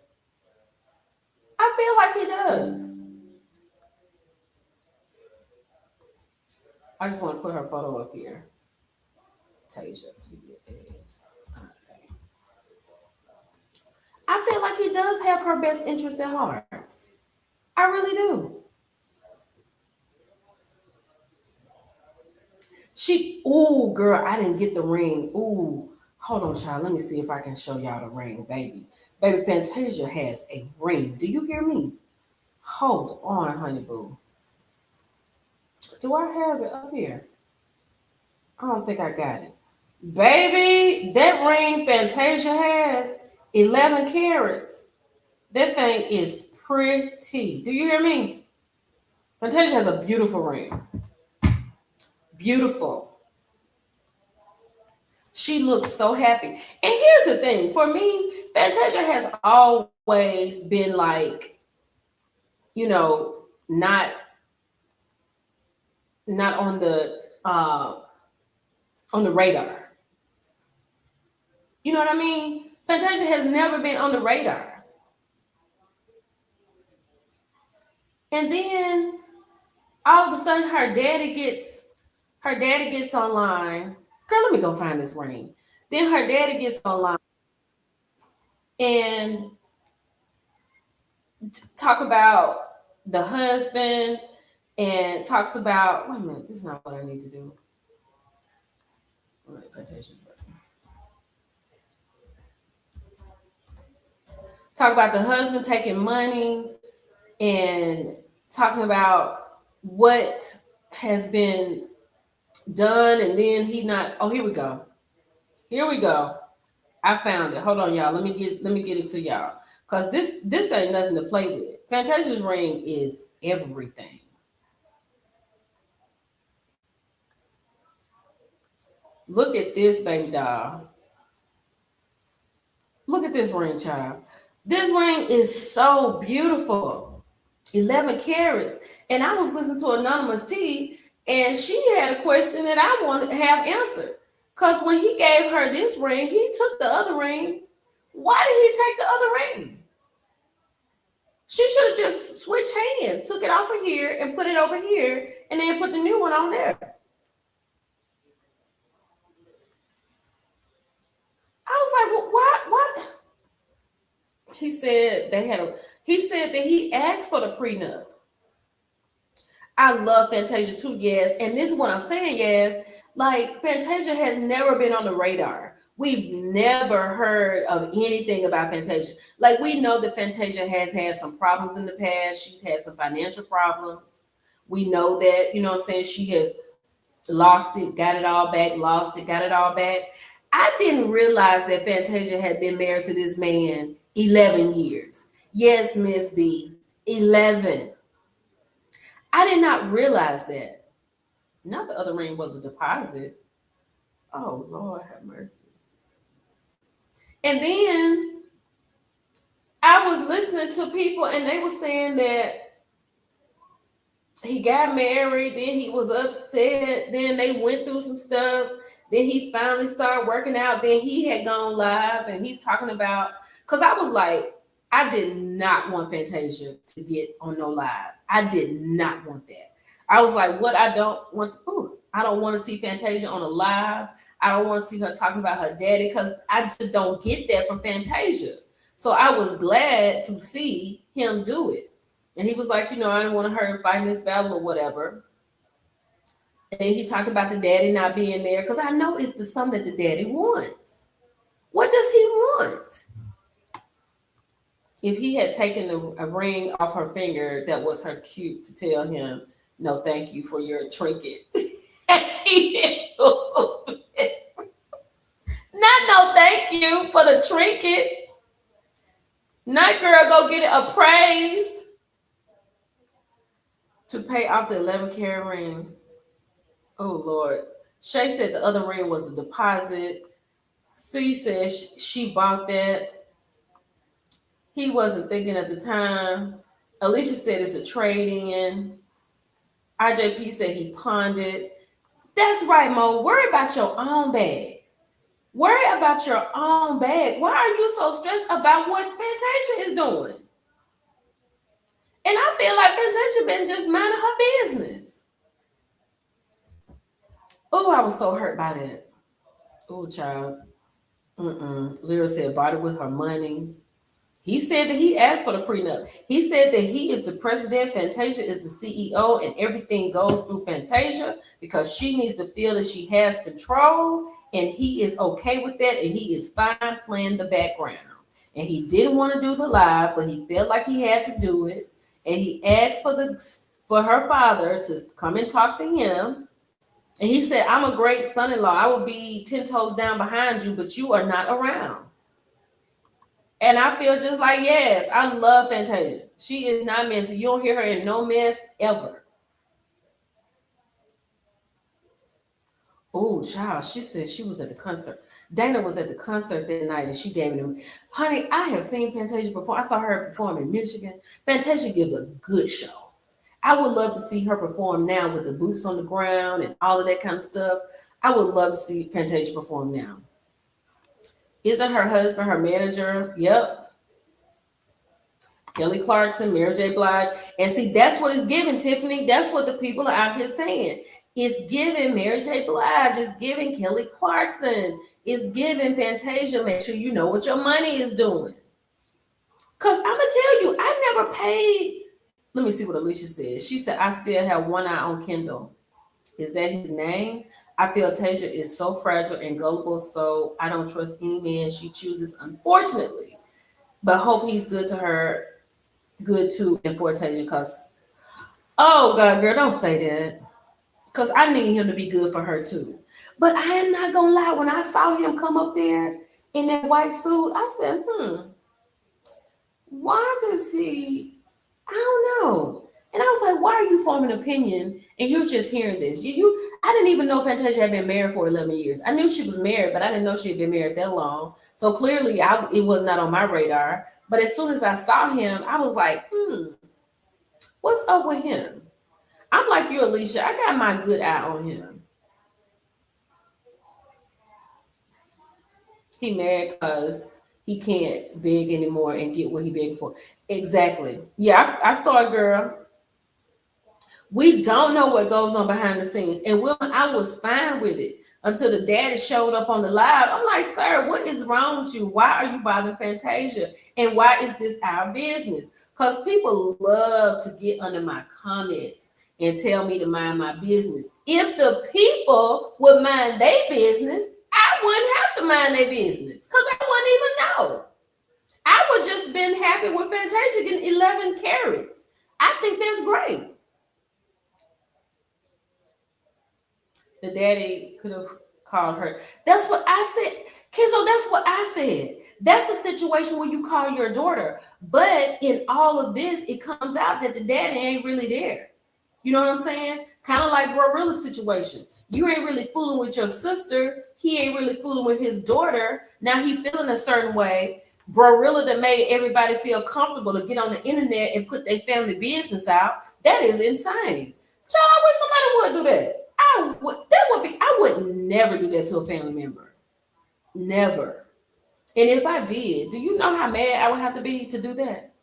I just want to put her photo up here. Tasia. Okay. I feel like he does have her best interest at heart. I really do. Ooh, girl, I didn't get the ring. Ooh, hold on, child. Let me see if I can show y'all the ring, baby. Baby, Fantasia has a ring. Do you hear me? Hold on, honey boo. Do I have it up here? I don't think I got it. Baby, that ring Fantasia has 11 carats. That thing is pretty. Do you hear me? Fantasia has a beautiful ring. Beautiful. She looks so happy. And here's the thing. For me, Fantasia has always been like, you know, not on the radar. You know what I mean? Fantasia has never been on the radar. And then all of a sudden her daddy gets online. Girl, let me go find this ring. Then her daddy gets online and talk about the husband and talks about, wait a minute, this is not what I need to do. All right, Fantasia. Talk about the husband taking money and talking about what has been done, and then he not. Oh, here we go. Here we go. I found it. Hold on, y'all. Let me get it to y'all, because this ain't nothing to play with. Fantasia's ring is everything. Look at this, baby doll. Look at this ring, child. This ring is so beautiful. 11 carats. And I was listening to Anonymous T, and she had a question that I wanted to have answered. Because when he gave her this ring, he took the other ring. Why did he take the other ring? She should have just switched hands, took it off of here and put it over here, and then put the new one on there. I was like, well, what? He said that he asked for the prenup. I love Fantasia too, yes. And this is what I'm saying, yes. Like, Fantasia has never been on the radar. We've never heard of anything about Fantasia. Like, we know that Fantasia has had some problems in the past. She's had some financial problems. We know that, you know what I'm saying, she has lost it, got it all back, lost it, got it all back. I didn't realize that Fantasia had been married to this man 11 years. Yes, Miss B, 11. I did not realize that. Not the other ring was a deposit. Oh, Lord have mercy. And then I was listening to people and they were saying that he got married, then he was upset, then they went through some stuff, then he finally started working out, then he had gone live and he's talking about, because I was like, I did not want Fantasia to get on no live. I did not want that. I was like, what I don't want to, I don't want to see Fantasia on a live. I don't want to see her talking about her daddy, because I just don't get that from Fantasia. So I was glad to see him do it. And he was like, you know, I didn't want to hurt her fighting this battle or whatever. And he talked about the daddy not being there, because I know it's the something that the daddy wants. What does he want? If he had taken a ring off her finger that was her cue to tell him, no, thank you for your trinket. Not no thank you for the trinket. Not girl, go get it appraised to pay off the 11-carat ring. Oh, Lord. Shay said the other ring was a deposit. C said she bought that. He wasn't thinking at the time. Alicia said it's a trade-in. IJP said he pawned it. That's right, Mo. Worry about your own bag. Worry about your own bag. Why are you so stressed about what Fantasia is doing? And I feel like Fantasia been just minding her business. Oh, I was so hurt by that. Oh, child. Lyra said bought it with her money. He said that he asked for the prenup. He said that he is the president, Fantasia is the CEO, and everything goes through Fantasia because she needs to feel that she has control, and he is okay with that, and he is fine playing the background. And he didn't want to do the live, but he felt like he had to do it, and he asked for her father to come and talk to him. And he said, I'm a great son-in-law. I will be 10 toes down behind you, but you are not around. And I feel just like, yes, I love Fantasia. She is not messy. You don't hear her in no mess ever. Oh, child, she said she was at the concert. Dana was at the concert that night and she gave me, honey, I have seen Fantasia before. I saw her perform in Michigan. Fantasia gives a good show. I would love to see her perform now with the boots on the ground and all of that kind of stuff. I would love to see Fantasia perform now. Isn't her husband her manager? Yep. Kelly Clarkson, Mary J. Blige. And see, that's what it's giving, Tiffany. That's what the people are out here saying. It's giving Mary J. Blige. It's giving Kelly Clarkson. It's giving Fantasia. Make sure you know what your money is doing. Because I'm going to tell you, I never paid. Let me see what Alicia said. She said, I still have one eye on Kendall. Is that his name? I feel Tasia is so fragile and gullible, so I don't trust any man she chooses, unfortunately. But hope he's good to her, good to and for Tasia, because, oh, God, girl, don't say that. Because I need him to be good for her, too. But I am not going to lie. When I saw him come up there in that white suit, I said, why does he, I don't know. And I was like, why are you forming an opinion and you're just hearing this? I didn't even know Fantasia had been married for 11 years. I knew she was married, but I didn't know she had been married that long. So clearly it was not on my radar. But as soon as I saw him, I was like, what's up with him? I'm like you, Alicia. I got my good eye on him. He mad because he can't beg anymore and get what he begged for. Exactly. Yeah, I saw a girl. We don't know what goes on behind the scenes. And I was fine with it until the daddy showed up on the live. I'm like, sir, what is wrong with you? Why are you bothering Fantasia? And why is this our business? Because people love to get under my comments and tell me to mind my business. If the people would mind their business, I wouldn't have to mind their business because I wouldn't even know. I would just been happy with Fantasia getting 11 carats. I think that's great. The daddy could have called her. That's what I said. Kenzo, that's what I said. That's a situation where you call your daughter. But in all of this, it comes out that the daddy ain't really there. You know what I'm saying? Kind of like Glorilla's situation. You ain't really fooling with your sister. He ain't really fooling with his daughter. Now he feeling a certain way. Glorilla that made everybody feel comfortable to get on the internet and put their family business out. That is insane. Child, I wish somebody would do that. I would never do that to a family member. Never. And if I did, do you know how mad I would have to be to do that?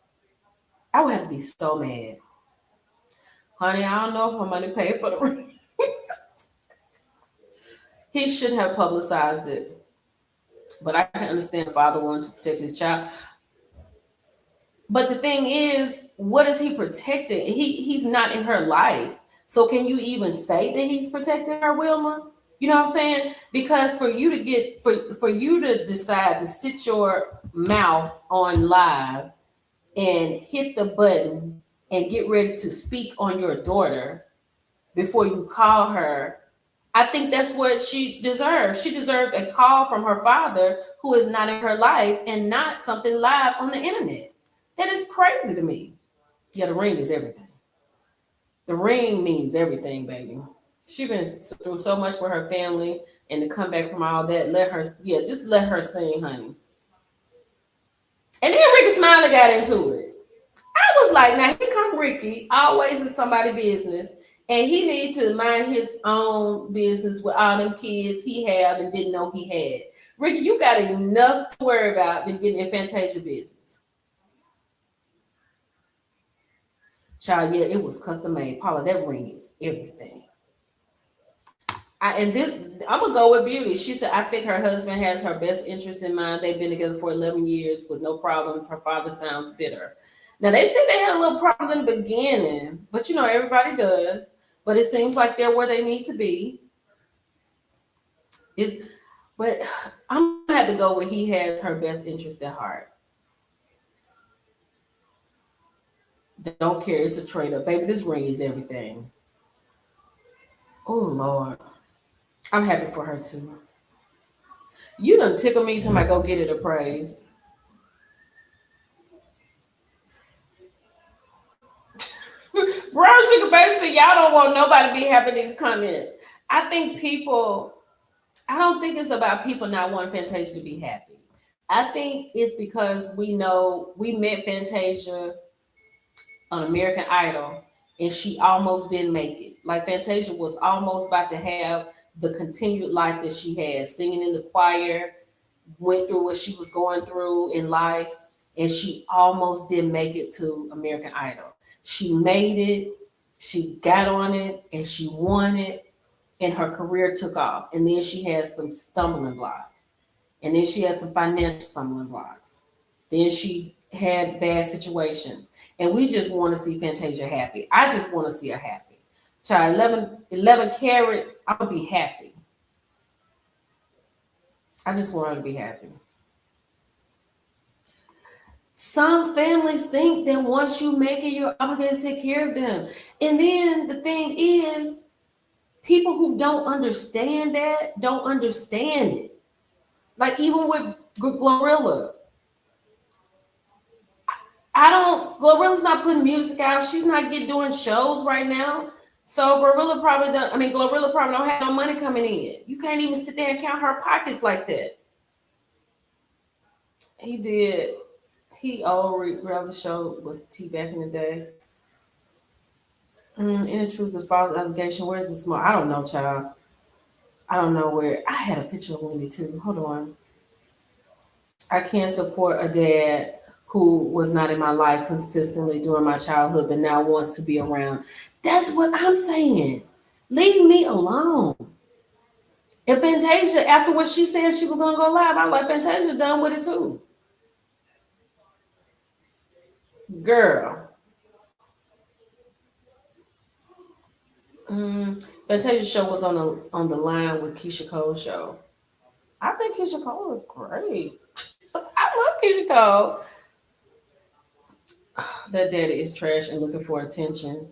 I would have to be so mad. Honey, I don't know if my money paid for the ring. He should have publicized it. But I can understand the father wanting to protect his child. But the thing is, what is he protecting? He's not in her life. So can you even say that he's protecting her, Wilma? You know what I'm saying? Because for you to decide to sit your mouth on live and hit the button and get ready to speak on your daughter before you call her, I think that's what she deserved. She deserved a call from her father who is not in her life and not something live on the internet. That is crazy to me. Yeah, the ring is everything. The ring means everything, baby. She's been through so much with her family, and to come back from all that, just let her sing, honey. And then Ricky Smiley got into it. I was like, now here come Ricky, always in somebody's business, and he need to mind his own business with all them kids he have and didn't know he had. Ricky, you got enough to worry about than getting in Fantasia business. Child, yeah, it was custom made. Paula, that ring is everything. I'm gonna go with Beauty. She said, I think her husband has her best interest in mind. They've been together for 11 years with no problems. Her father sounds bitter. Now they said they had a little problem in the beginning, but you know, everybody does. But it seems like they're where they need to be. But I'm gonna have to go where he has her best interest at heart. Don't care, it's a trade-up. Baby, this ring is everything. Oh Lord. I'm happy for her too. You done tickle me till I go get it appraised. Brown Sugar Baby said, y'all don't want nobody to be happy in these comments. I don't think it's about people not wanting Fantasia to be happy. I think it's because we know we met Fantasia on American Idol and she almost didn't make it. Like Fantasia was almost about to have the continued life that she had, singing in the choir, went through what she was going through in life, and she almost didn't make it to American Idol. She made it, she got on it, and she won it, and her career took off. And then she had some stumbling blocks. And then she had some financial stumbling blocks. Then she had bad situations. And we just want to see Fantasia happy. I just want to see her happy. Child, 11 carats, I'm going to be happy. I just want her to be happy. Some families think that once you make it, you're obligated to take care of them. And then the thing is, people who don't understand that don't understand it. Like even with Glorilla. Glorilla's not putting music out. She's not doing shows right now. So Glorilla probably don't have no money coming in. You can't even sit there and count her pockets like that. He did. He reality show was T back in the day. Inner truth is false allegation. Where's the smart? I don't know, child. I don't know where. I had a picture of Wendy too. Hold on. I can't support a dad who was not in my life consistently during my childhood, but now wants to be around. That's what I'm saying. Leave me alone. And Fantasia, after what she said she was gonna go live, I'm like, Fantasia done with it too. Girl. Fantasia's show was on the line with Keisha Cole's show. I think Keisha Cole is great. I love Keisha Cole. That daddy is trash and looking for attention.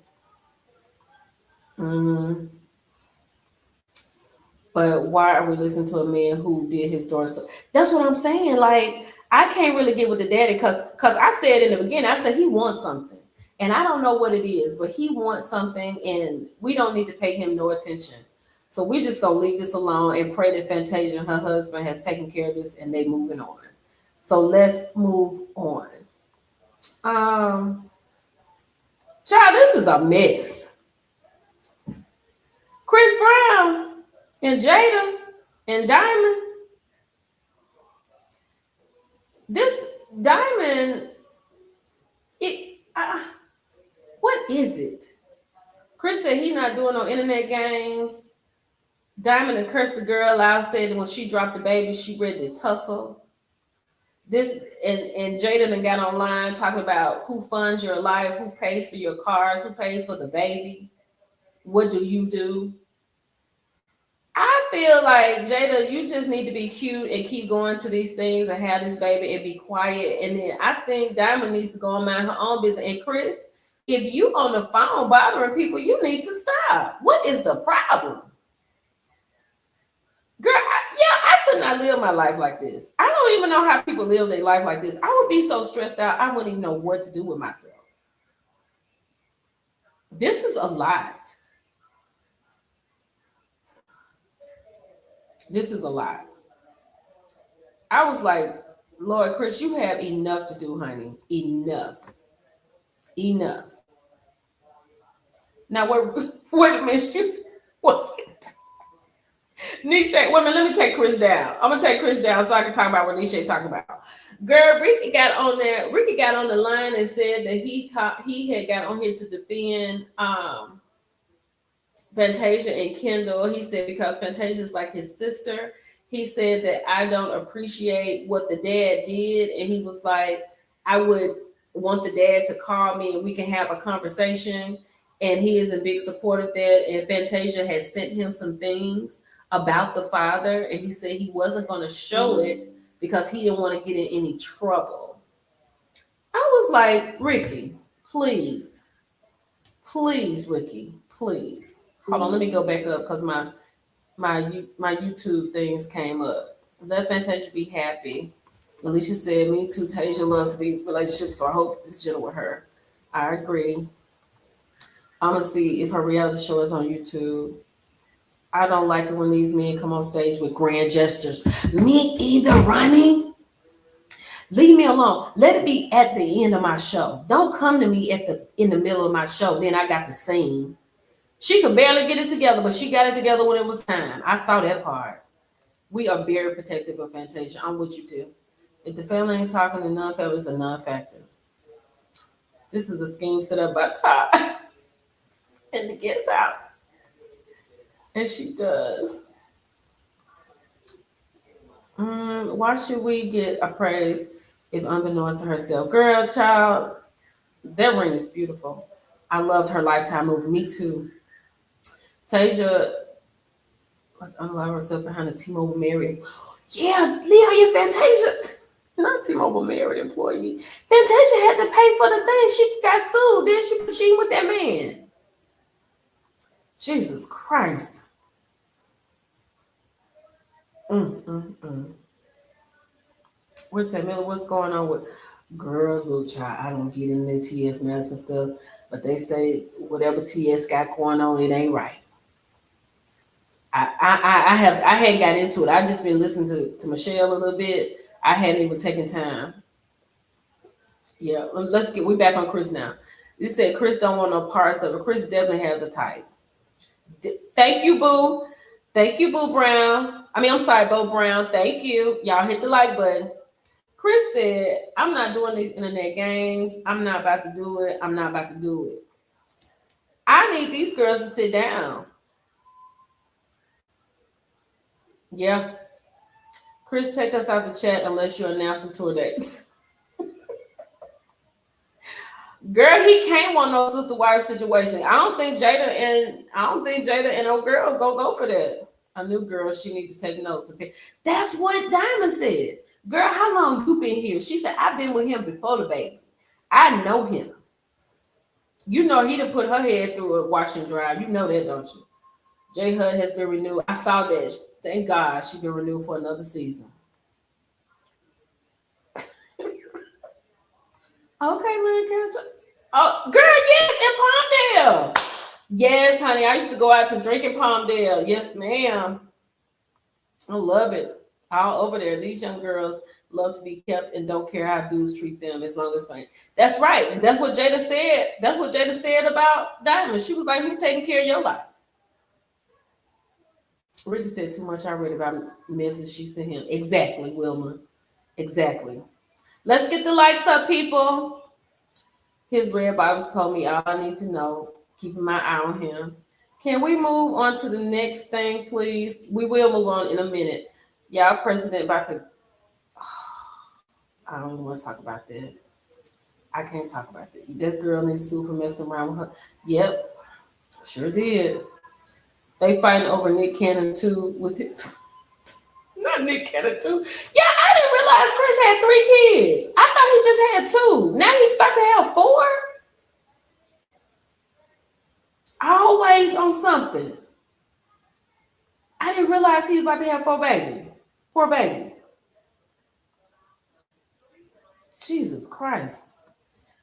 But why are we listening to a man who did his daughter? So that's what I'm saying. Like, I can't really get with the daddy because I said in the beginning, I said he wants something. And I don't know what it is, but he wants something and we don't need to pay him no attention. So we're just going to leave this alone and pray that Fantasia and her husband has taken care of this and they moving on. So let's move on. Child, this is a mess. Chris Brown and Jada and Diamond. This Diamond, what is it? Chris said he not doing no internet games. Diamond and cursed the girl out, said when she dropped the baby, she ready to tussle. This and Jada done got online talking about who funds your life, who pays for your cars, who pays for the baby. What do you do? I feel like, Jada, you just need to be cute and keep going to these things and have this baby and be quiet. And then I think Diamond needs to go and mind her own business. And Chris, if you on the phone bothering people, you need to stop. What is the problem? Girl, I could not live my life like this. I don't even know how people live their life like this. I would be so stressed out, I wouldn't even know what to do with myself. This is a lot. This is a lot. I was like, Lord, Chris, you have enough to do, honey. Enough. Now, wait a minute. What? Nisha, wait a minute, let me take Chris down. I'm gonna take Chris down so I can talk about what Nisha talking about. Girl, Ricky got on the line and said that he had got on here to defend Fantasia and Kendall, he said because Fantasia is like his sister. He said that I don't appreciate what the dad did, and he was like, I would want the dad to call me and we can have a conversation. And he is a big support of that. And Fantasia has sent him some things about the father, and he said he wasn't going to show it because he didn't want to get in any trouble. I was like, Ricky, please, Ricky, please. Hold on, let me go back up because my YouTube things came up. Let Fantasia be happy. Alicia said, me too, Tasia love to be in relationships, so I hope this is with her. I agree. I'm going to see if her reality show is on YouTube. I don't like it when these men come on stage with grand gestures. Me either, Ronnie. Leave me alone. Let it be at the end of my show. Don't come to me in the middle of my show. Then I got to sing. She could barely get it together, but she got it together when it was time. I saw that part. We are very protective of Fantasia. I'm with you too. If the family ain't talking, the non-family is a non-factor. This is a scheme set up by Ty and it gets out. And she does. Why should we get appraised if unbeknownst to herself? Girl, child, that ring is beautiful. I loved her Lifetime movie. Me too. Tasia unalive herself behind a T-Mobile Marriott. Yeah, Leo, you're Fantasia. Not T-Mobile Marriott employee. Fantasia had to pay for the thing. She got sued. Then she was cheating with that man. Jesus Christ. What's that, Miller? What's going on with girl, little child? I don't get into TS maths and stuff, but they say whatever TS got going on, it ain't right. I hadn't got into it. I just been listening to Michelle a little bit. I hadn't even taken time. Yeah, we back on Chris now. You said Chris don't want no parts of it. Chris definitely has a type. Thank you, Boo. Thank you, Boo Brown. I'm sorry, Bo Brown. Thank you. Y'all hit the like button. Chris said, I'm not doing these internet games. I'm not about to do it. I'm not about to do it. I need these girls to sit down. Yeah. Chris, take us out the chat unless you're announcing tour dates. Girl, he can't want no sister wife situation. I don't think Jada and old girl go for that. A new girl, she needs to take notes. That's what Diamond said. Girl, how long you been here? She said, I've been with him before the baby. I know him. You know he done put her head through a wash and dry. You know that, don't you? J Hud has been renewed. I saw that. Thank God she's been renewed for another season. Okay, Lynn. Oh, girl, yes, in Palmdale. Yes, honey. I used to go out to drink in Palmdale. Yes, ma'am. I love it. All over there. These young girls love to be kept and don't care how dudes treat them as long as fine. That's right. That's what Jada said. That's what Jada said about Diamond. She was like, who's taking care of your life? Ricky said too much already about message she sent him. Exactly, Wilma. Exactly. Let's get the likes up, people. His red bottoms told me all I need to know. Keeping my eye on him. Can we move on to the next thing, please? We will move on in a minute. Y'all president about to... I don't even want to talk about that. I can't talk about that. That girl needs to sue for messing around with her. Yep. Sure did. They fighting over Nick Cannon too with his... Not Nick Cannon too. Yeah, I didn't realize Chris had 3 kids. I thought he just had 2. Now he's about to have 4. Always on something. I didn't realize he was about to have 4 babies. Jesus Christ.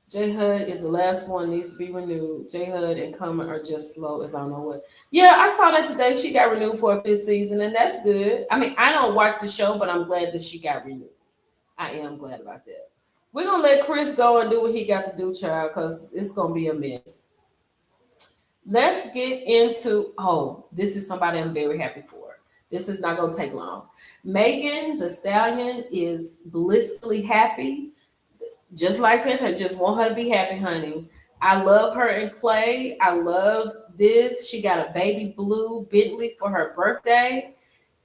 J Hud is the last one, needs to be renewed. J Hud and Common are just slow as I don't know what. Yeah, I saw that today. She got renewed for a 5th season, and that's good. I don't watch the show, but I'm glad that she got renewed. I am glad about that. We're going to let Chris go and do what he got to do, child, because it's going to be a mess. Let's get into, this is somebody I'm very happy for. This is not going to take long. Megan, the Stallion, is blissfully happy. Just like Fantasia, just want her to be happy, honey. I love her and Clay. I love this. She got a baby blue Bentley for her birthday,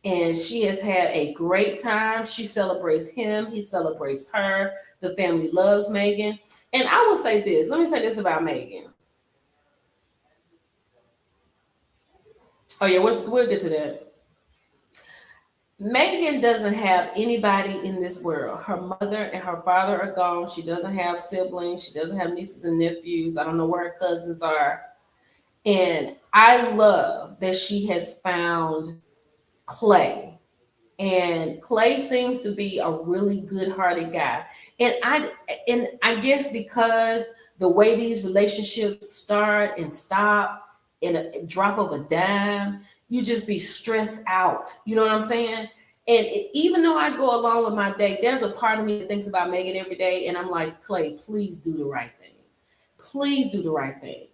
and she has had a great time. She celebrates him. He celebrates her. The family loves Megan. And I will say this. Let me say this about Megan. Oh, yeah, we'll get to that. Megan doesn't have anybody in this world. Her mother and her father are gone. She doesn't have siblings. She doesn't have nieces and nephews. I don't know where her cousins are. And I love that she has found Clay. And Clay seems to be a really good-hearted guy. And I guess because the way these relationships start and stop in a drop of a dime, you just be stressed out. You know what I'm saying? And even though I go along with my day, there's a part of me that thinks about Megan every day. And I'm like, Clay, please do the right thing. Please do the right thing.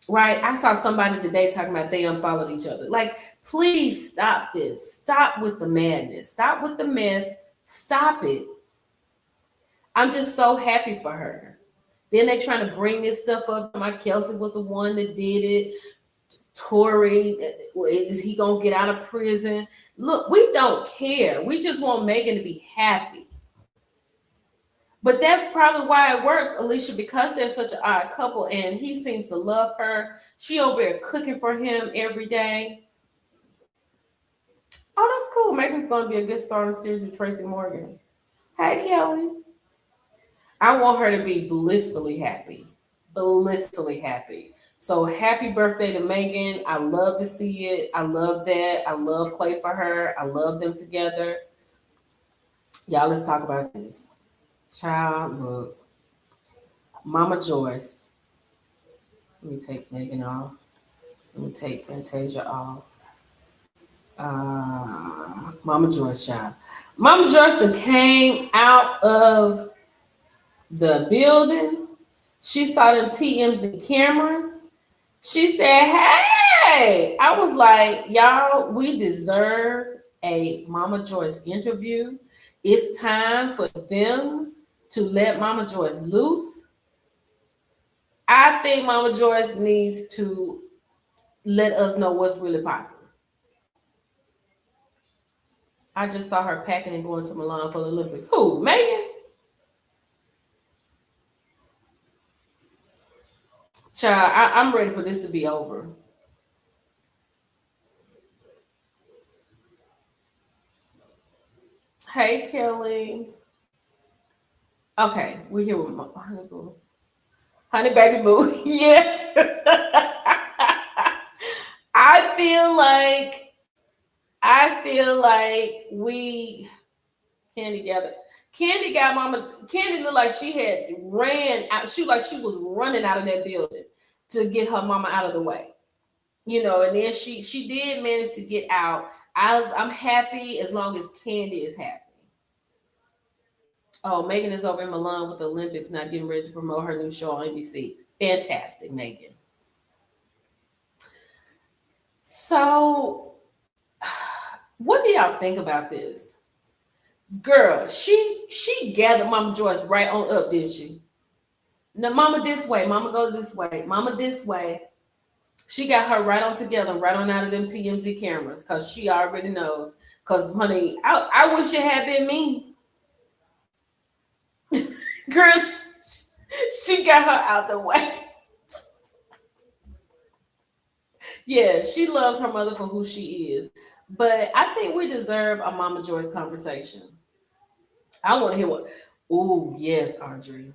Right? I saw somebody today talking about they unfollowed each other. Like, please stop this. Stop with the madness. Stop with the mess. Stop it. I'm just so happy for her. Then they trying to bring this stuff up. My Kelsey was the one that did it. Tory, is he gonna get out of prison? Look, we don't care. We just want Megan to be happy. But that's probably why it works, Alicia, because they're such an odd couple and he seems to love her. She over there cooking for him every day. Oh, that's cool. Megan's gonna be a good star in the series with Tracy Morgan. Hey, Kelly. I want her to be blissfully happy. Blissfully happy. So happy birthday to Megan. I love to see it. I love that. I love Clay for her. I love them together. Y'all, let's talk about this. Child, look. Mama Joyce. Let me take Megan off. Let me take Fantasia off. Mama Joyce, child. Mama Joyce that came out of the building. She saw them TMZ cameras. She said, hey, I was like, y'all, we deserve a Mama Joyce interview. It's time for them to let Mama Joyce loose. I think Mama Joyce needs to let us know what's really popular. I just saw her packing and going to Milan for the Olympics. Who, Megan? Child, I'm ready for this to be over. Hey, Kelly. Okay, we're here with Honey Boo. Honey Baby Boo. Yes. I feel like we Kandi together. Kandi got Mama. Kandi looked like she had ran out. She was running out of that building to get her mama out of the way. You know, and then she did manage to get out. I'm happy as long as Kandi is happy. Oh, Megan is over in Milan with the Olympics, not getting ready to promote her new show on NBC. Fantastic, Megan. So, what do y'all think about this? Girl, she gathered Mama Joyce right on up, didn't she? Now, Mama this way, Mama go this way, Mama this way. She got her right on together, right on out of them TMZ cameras, because she already knows. Because, honey, I wish it had been me. Girl, she got her out the way. Yeah, she loves her mother for who she is. But I think we deserve a Mama Joyce conversation. I want to hear what. Oh, yes, Audrey.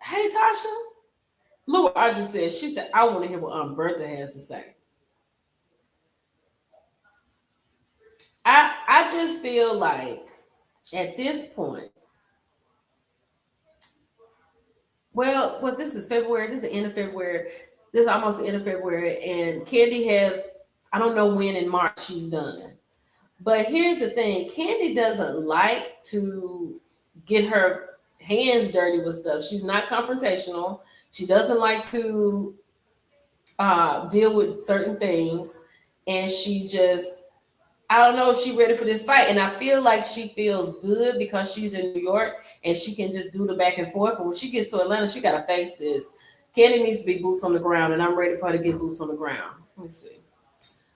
Hey, Tasha. Look what Audrey said. She said, I want to hear what Aunt Bertha has to say. I just feel like at this point, well, this is February. This is the end of February. This is almost the end of February. And Kandi has, I don't know when in March she's done. But here's the thing. Kandi doesn't like to get her hands dirty with stuff. She's not confrontational. She doesn't like to deal with certain things. And she just, I don't know if she's ready for this fight. And I feel like she feels good because she's in New York and she can just do the back and forth. But when she gets to Atlanta, she got to face this. Kandi needs to be boots on the ground, and I'm ready for her to get boots on the ground. Let me see.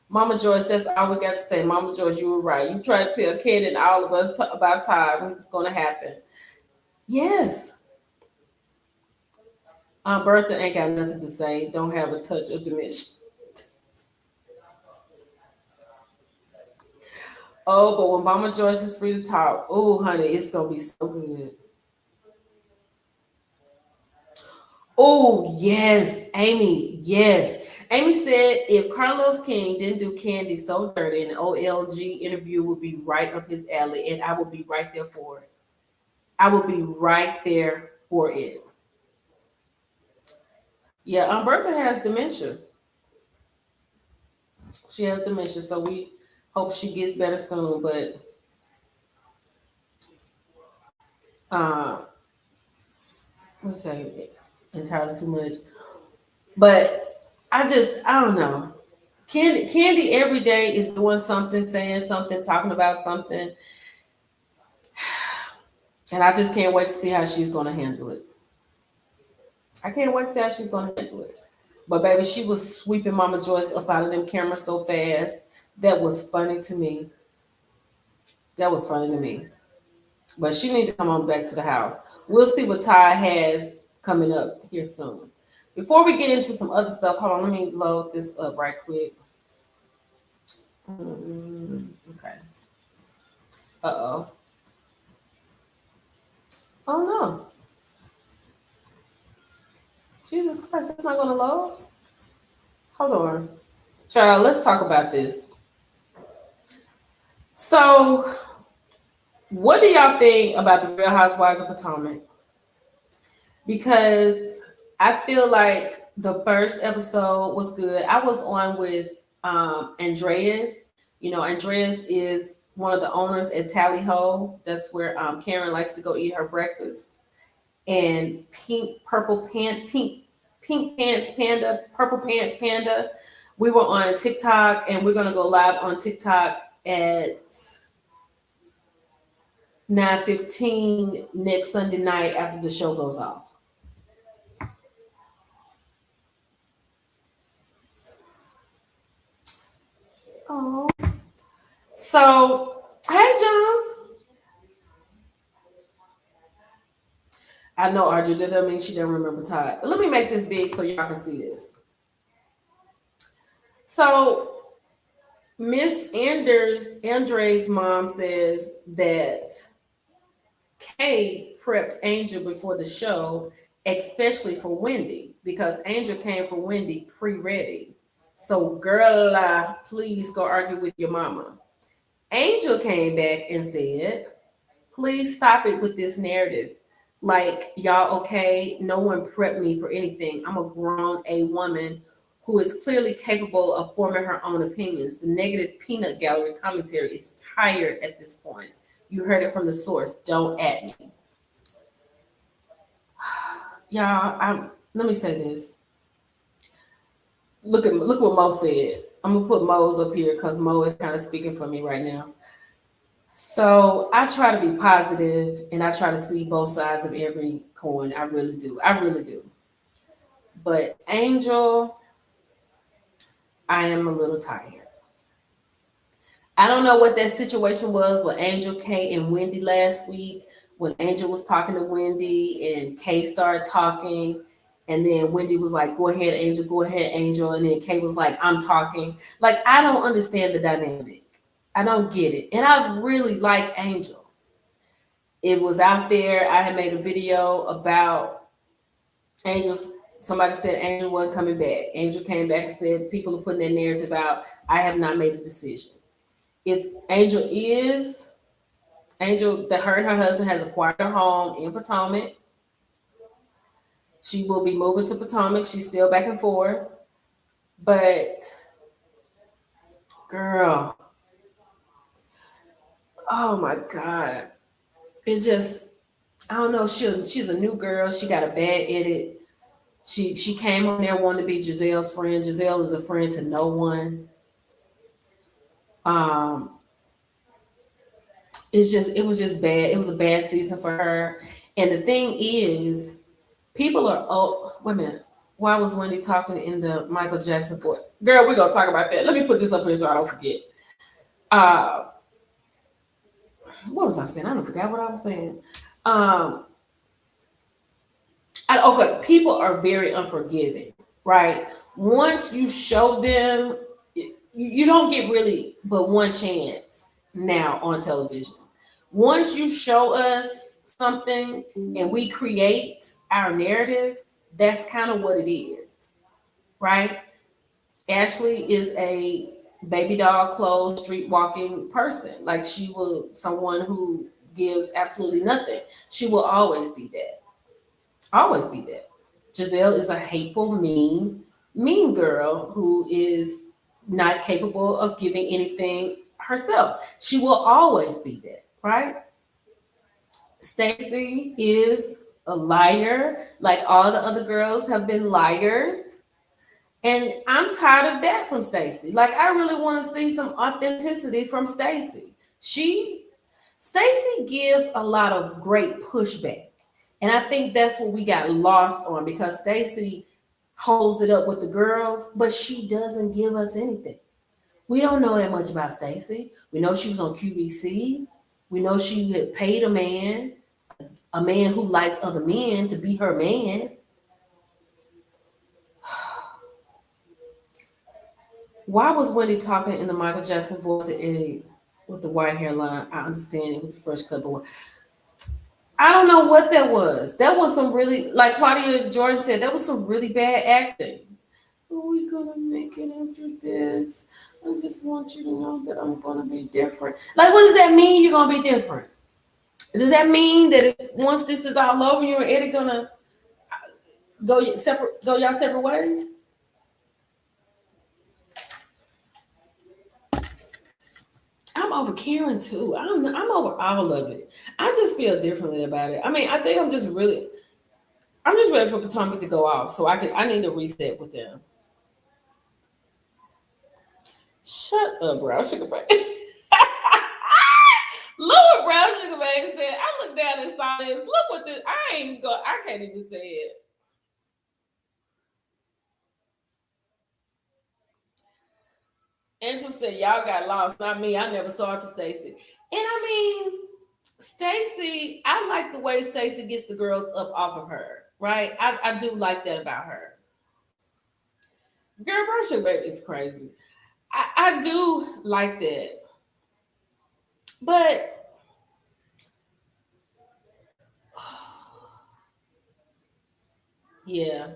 Mama Joyce, that's all we got to say. Mama Joyce, you were right. You tried to tell Kandi and all of us about time when it was going to happen. Yes. Bertha ain't got nothing to say. Don't have a touch of dementia. Oh, but when Mama Joyce is free to talk, oh, honey, it's going to be so good. Oh, yes, Amy, yes. Amy said if Carlos King didn't do Kandi so dirty, an OLG interview would be right up his alley, and I would be right there for it. I would be right there for it. Yeah, Bertha has dementia. She has dementia, so we hope she gets better soon, but I'm saying entirely too much. But I don't know. Kandi every day is doing something, saying something, talking about something. And I just can't wait to see how she's going to handle it. I can't wait to see how she's going to handle it. But baby, she was sweeping Mama Joyce up out of them cameras so fast. That was funny to me. That was funny to me. But she needs to come on back to the house. We'll see what Ty has coming up here soon. Before we get into some other stuff, hold on, let me load this up right quick. Okay. Uh-oh. Oh, no. Jesus Christ, it's not going to load? Hold on. Child, let's talk about this. So, what do y'all think about the Real Housewives of Potomac? Because I feel like the first episode was good. I was on with Andreas. You know, Andreas is one of the owners at Tahoe. That's where Karen likes to go eat her breakfast. And Purple Pants Panda. We were on TikTok, and we're gonna go live on TikTok at 9:15 next Sunday night after the show goes off. Oh, so hey, Jones. I know, Audrey, that doesn't mean she doesn't remember Todd. But let me make this big so y'all can see this. So Miss Andre's mom says that Kay prepped Angel before the show, especially for Wendy, because Angel came for Wendy pre-ready. So, girl, please go argue with your mama. Angel came back and said, please stop it with this narrative. Like, y'all, okay, no one prepped me for anything. I'm a grown woman who is clearly capable of forming her own opinions. The negative peanut gallery commentary is tired at this point. You heard it from the source. Don't at me. Y'all, let me say this. Look what Mo said. I'm gonna put Mo's up here because Mo is kind of speaking for me right now. So I try to be positive and I try to see both sides of every coin. I really do. But Angel, I am a little tired. I don't know what that situation was with Angel, Kay, and Wendy last week when Angel was talking to Wendy and Kay started talking. And then Wendy was like, go ahead, Angel. And then Kay was like, I'm talking. Like, I don't understand the dynamic. I don't get it. And I really like Angel. It was out there. I had made a video about Angel. Somebody said Angel wasn't coming back. Angel came back and said people are putting their narrative out. I have not made a decision. If Angel, that her and her husband has acquired a home in Potomac. She will be moving to Potomac. She's still back and forth. But, girl, oh my God. It just, I don't know. She's a new girl. She got a bad edit. She came on there wanting to be Giselle's friend. Giselle is a friend to no one. It was just bad. It was a bad season for her. And the thing is, people are, oh, wait a minute. Why was Wendy talking in the Michael Jackson voice? Girl, we're gonna talk about that. Let me put this up here so I don't forget. What was I saying? I don't forget what I was saying. Okay, people are very unforgiving, right? Once you show them, you don't get really but one chance now on television. Once you show us something and we create our narrative, that's kind of what it is, right? Ashley is a baby doll clothes, street walking person. Like she will, someone who gives absolutely nothing. She will always be that. Always be that. Giselle is a hateful, mean girl who is not capable of giving anything herself. She will always be that, right? Stacey is a liar, like all the other girls have been liars. And I'm tired of that from Stacey. Like, I really want to see some authenticity from Stacey. Stacey gives a lot of great pushback. And I think that's what we got lost on, because Stacey holds it up with the girls, but she doesn't give us anything. We don't know that much about Stacey. We know she was on QVC. We know she had paid a man who likes other men to be her man. Why was Wendy talking in the Michael Jackson voice with the white hairline? I understand it was a fresh cut, but I don't know what that was. That was some really, like Claudia Jordan said, that was some really bad acting. Are we gonna make it after this? I just want you to know that I'm gonna be different. Like, what does that mean? You're gonna be different? Does that mean that once this is all over, you and Eddie gonna go y'all separate ways? I'm over Karen too. I'm over all of it. I just feel differently about it. I mean, I think I'm just ready for Potomac to go off, so I need to reset with them. Shut up, Brown Sugar Bag. Look what Brown Sugar Bag said. I looked down and saw this. Look what this. I can't even say it. Angela said, y'all got lost, not me. I never saw it for Stacey. And I mean, Stacey, I like the way Stacey gets the girls up off of her, right? I do like that about her. Girl, Brown Sugar Baby is crazy. I do like that. But yeah,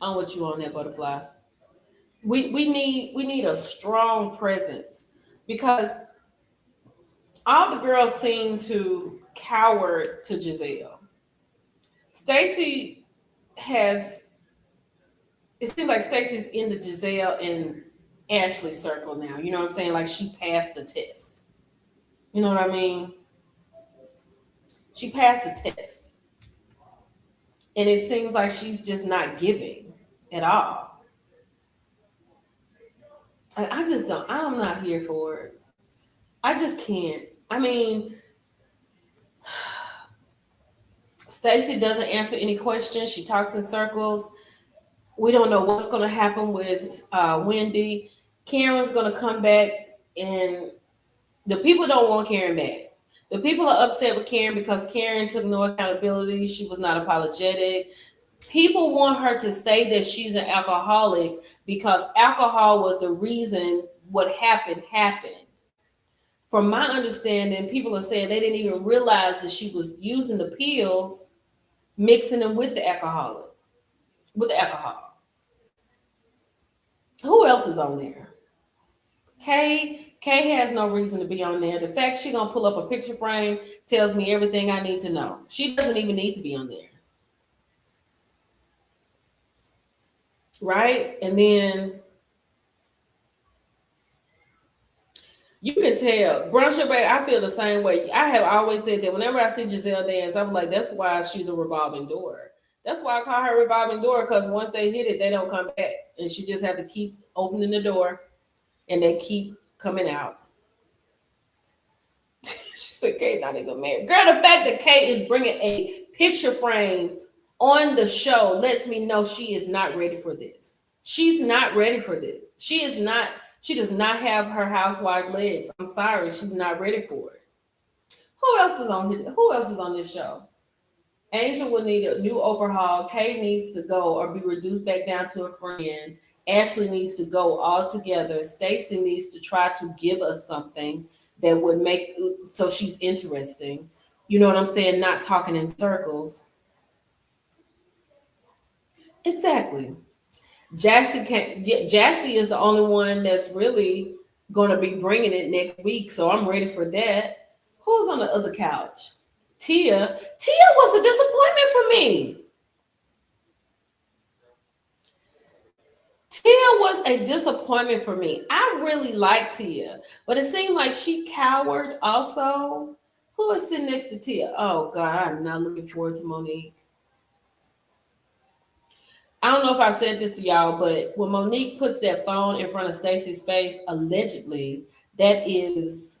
I'm with you on that, Butterfly. We need a strong presence, because all the girls seem to cower to Giselle. Stacey it seems like Stacey's in the Giselle and Ashley circle now. You know what I'm saying? Like, she passed the test. You know what I mean? She passed the test. And it seems like she's just not giving at all. I'm not here for it. I just can't. I mean, Stacey doesn't answer any questions. She talks in circles. We don't know what's going to happen with Wendy. Karen's going to come back, and the people don't want Karen back. The people are upset with Karen because Karen took no accountability. She was not apologetic. People want her to say that she's an alcoholic because alcohol was the reason what happened. From my understanding, people are saying they didn't even realize that she was using the pills, mixing them with the alcohol. Who else is on there? Kay has no reason to be on there. The fact she's gonna pull up a picture frame tells me everything I need to know. She doesn't even need to be on there. Right? And then you can tell, Brown Sugar, I feel the same way. I have always said that whenever I see Giselle dance, I'm like, that's why she's a revolving door. That's why I call her revolving door, because once they hit it, they don't come back. And she just have to keep opening the door, and they keep coming out. She said, Kay not even married. Girl, the fact that Kay is bringing a picture frame on the show lets me know she is not ready for this. She's not ready for this. She does not have her housewife legs. I'm sorry, she's not ready for it. Who else is on this show? Angel will need a new overhaul. Kay needs to go or be reduced back down to a friend. Ashley needs to go altogether. Stacy needs to try to give us something that would make so she's interesting. You know what I'm saying? Not talking in circles. Exactly. Jassy is the only one that's really going to be bringing it next week, so I'm ready for that. Who's on the other couch? Tia was a disappointment for me. Tia was a disappointment for me. I really like Tia, but it seemed like she cowered also. Who is sitting next to Tia? Oh, God, I'm not looking forward to Monique. I don't know if I've said this to y'all, but when Monique puts that phone in front of Stacey's face, allegedly, that is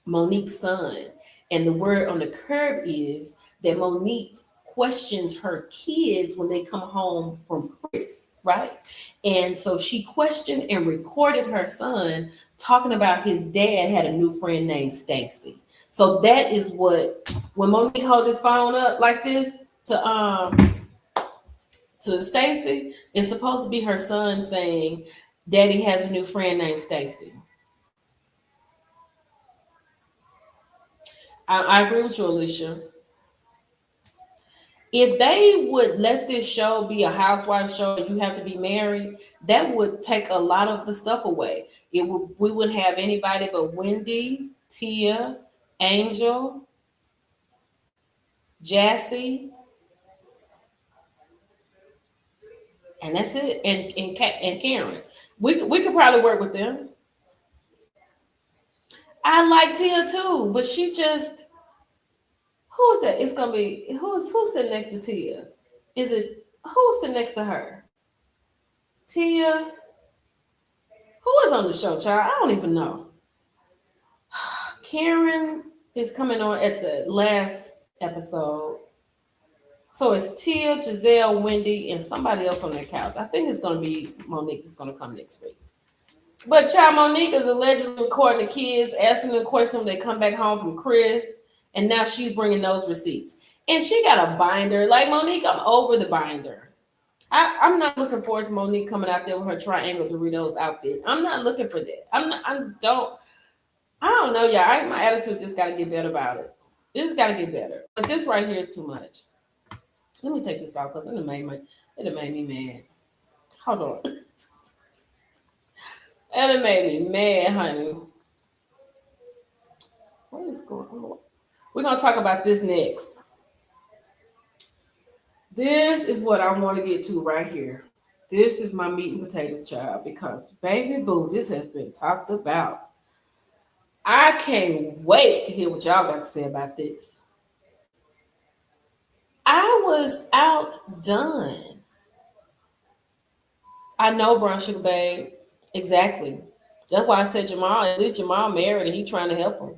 Monique's son. And the word on the curve is that Monique questions her kids when they come home from Chris, right? And so she questioned and recorded her son talking about his dad had a new friend named Stacy. So that is what, when Monique hold his phone up like this to Stacy, it's supposed to be her son saying, Daddy has a new friend named Stacy. I agree with you, Alicia. If they would let this show be a housewife show and you have to be married, that would take a lot of the stuff away. We wouldn't have anybody but Wendy, Tia, Angel, Jassy, and that's it. And Karen. We could probably work with them. I like Tia too, but she just, who is that? It's gonna be who's sitting next to Tia? Who's sitting next to her? Tia. Who is on the show, child? I don't even know. Karen is coming on at the last episode. So it's Tia, Giselle, Wendy, and somebody else on that couch. I think it's gonna be Monique is gonna come next week. But child, Monique is allegedly recording the kids, asking them questions when they come back home from Chris, and now she's bringing those receipts. And she got a binder. Like, Monique, I'm over the binder. I'm not looking forward to Monique coming out there with her triangle Doritos outfit. I'm not looking for that. I don't know, y'all. My attitude just got to get better about it. It just got to get better. But this right here is too much. Let me take this off because it made me mad. Hold on. That made me mad, honey. What is going on? We're going to talk about this next. This is what I want to get to right here. This is my meat and potatoes, child, because baby boo, this has been talked about. I can't wait to hear what y'all got to say about this. I was outdone. I know, Brown Sugar Babe. Exactly. That's why I said Jamal, at least Jamal married and he trying to help him.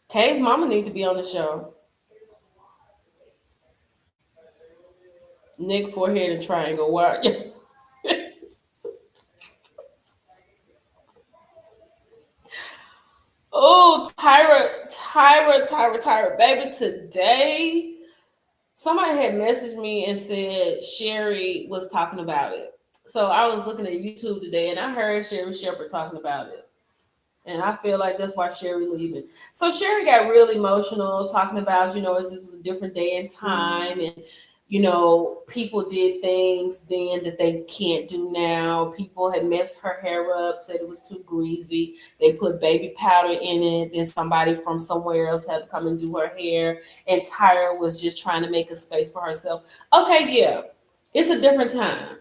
Kay's mama need to be on the show. Nick, forehead, and triangle. Why? Oh, Tyra, baby, today somebody had messaged me and said Sherry was talking about it. So I was looking at YouTube today and I heard Sherry Shepherd talking about it. And I feel like that's why Sherry leaving. So Sherry got real emotional talking about, it was a different day and time. And, people did things then that they can't do now. People had messed her hair up, said it was too greasy. They put baby powder in it. Then somebody from somewhere else had to come and do her hair. And Tyra was just trying to make a space for herself. Okay, yeah, it's a different time.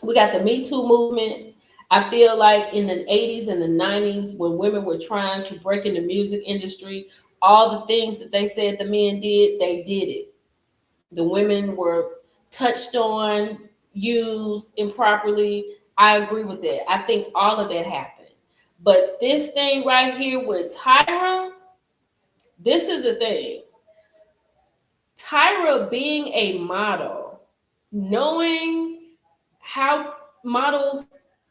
We got the Me Too movement. I feel like in the 80s and the 90s, when women were trying to break in the music industry, all the things that they said the men did, they did it. The women were touched on, used improperly. I agree with that. I think all of that happened. But this thing right here with Tyra, this is the thing. Tyra being a model, knowing how models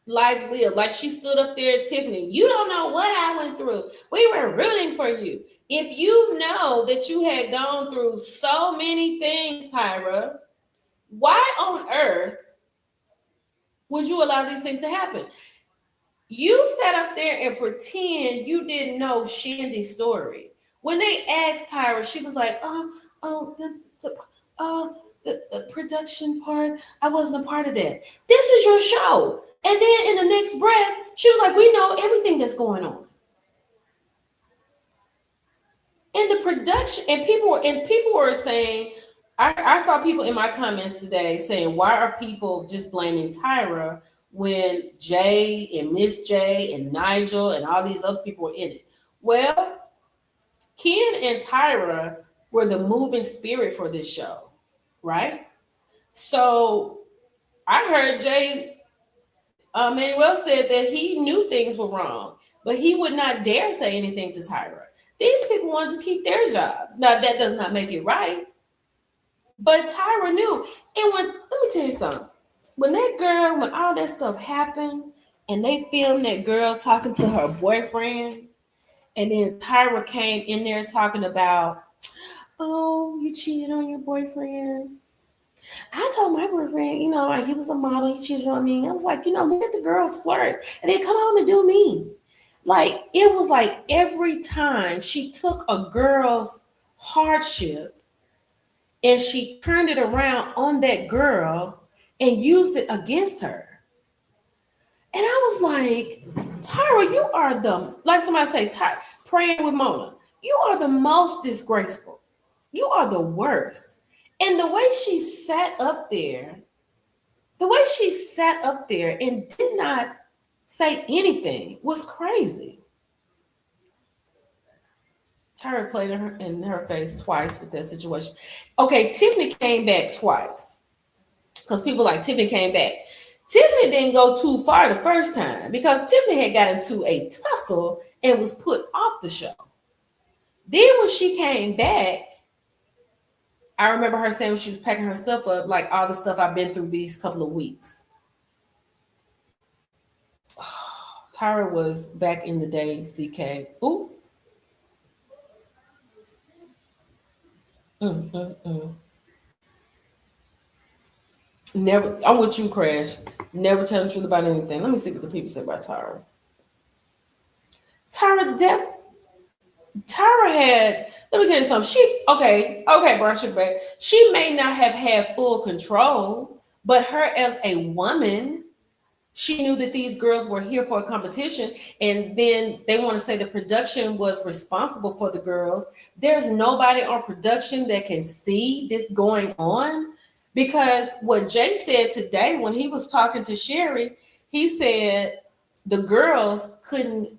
life live, like she stood up there, Tiffany, you don't know what I went through. We were rooting for you. If you know that you had gone through so many things, Tyra, why on earth would you allow these things to happen? You sat up there and pretend you didn't know Shandy's story. When they asked Tyra, she was like, the production part, I wasn't a part of that. This is your show. And then in the next breath, she was like, we know everything that's going on. And the production, and people were saying, I saw people in my comments today saying, why are people just blaming Tyra when Jay and Miss J and Nigel and all these other people were in it? Well, Ken and Tyra were the moving spirit for this show, right? So I heard Jay Manuel said that he knew things were wrong, but he would not dare say anything to Tyra. These people wanted to keep their jobs. Now, that does not make it right, but Tyra knew. And let me tell you something. When all that stuff happened, and they filmed that girl talking to her boyfriend, and then Tyra came in there talking about, oh, you cheated on your boyfriend. I told my boyfriend, like he was a model, he cheated on me. I was like, look at the girls flirt, and then come home and do me. Like, it was like every time she took a girl's hardship and she turned it around on that girl and used it against her. And I was like, Tyra, you are like somebody say, praying with Mona, you are the most disgraceful. You are the worst. And the way she sat up there and did not say anything was crazy. Tyra played in her face twice with that situation. Okay, Tiffany came back twice because people like Tiffany came back. Tiffany didn't go too far the first time because Tiffany had got into a tussle and was put off the show. Then when she came back, I remember her saying when she was packing her stuff up, like all the stuff I've been through these couple of weeks. Tyra was back in the days, DK. Ooh. Never, I'm with you, Crash. Never tell the truth about anything. Let me see what the people say about Tyra. Tyra had, let me tell you something. Brush it back. She may not have had full control, but her as a woman, she knew that these girls were here for a competition, and then they want to say the production was responsible for the girls. There's nobody on production that can see this going on, because what Jay said today when he was talking to Sherry, he said the girls couldn't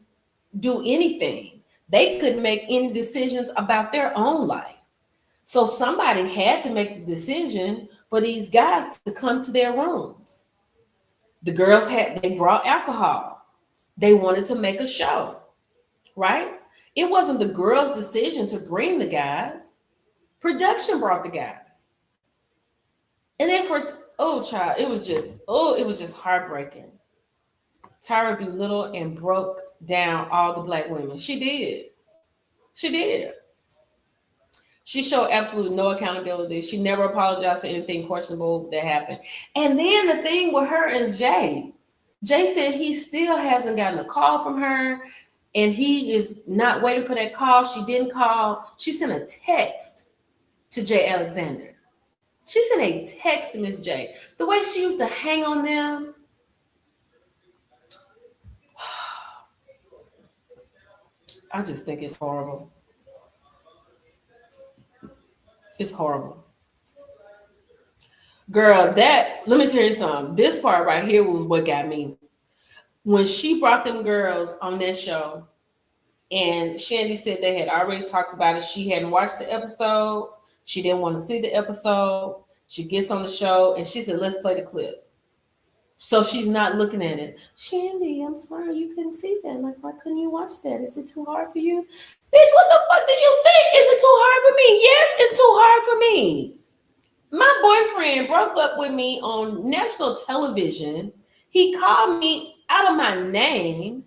do anything. They couldn't make any decisions about their own life. So somebody had to make the decision for these guys to come to their rooms. The girls they brought alcohol. They wanted to make a show, right? It wasn't the girls' decision to bring the guys. Production brought the guys. And then it was just heartbreaking. Tyra belittled and broke down all the Black women. She did. She showed absolutely no accountability. She never apologized for anything questionable that happened. And then the thing with her and Jay said he still hasn't gotten a call from her, and he is not waiting for that call. She didn't call. She sent a text to Jay Alexander. She sent a text to Miss J. The way she used to hang on them. I just think it's horrible. It's horrible. Girl, let me tell you something. This part right here was what got me. When she brought them girls on that show, and Shandy said they had already talked about it. She hadn't watched the episode. She didn't want to see the episode. She gets on the show and she said, let's play the clip. So she's not looking at it. Shandy, I'm sorry you couldn't see that. Like, why couldn't you watch that? Is it too hard for you? Bitch, what the fuck do you think? Is it too hard for me? Yes, it's too hard for me. My boyfriend broke up with me on national television. He called me out of my name.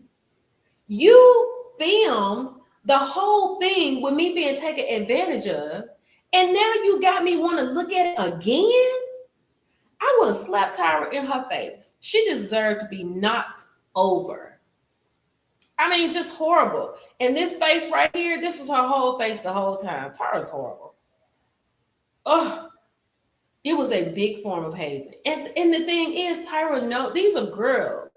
You filmed the whole thing with me being taken advantage of, and now you got me want to look at it again? I would have slapped Tyra in her face. She deserved to be knocked over. I mean, just horrible. And this face right here, this was her whole face the whole time. Tyra's horrible. Oh, it was a big form of hazing. And the thing is, Tyra, no, these are girls.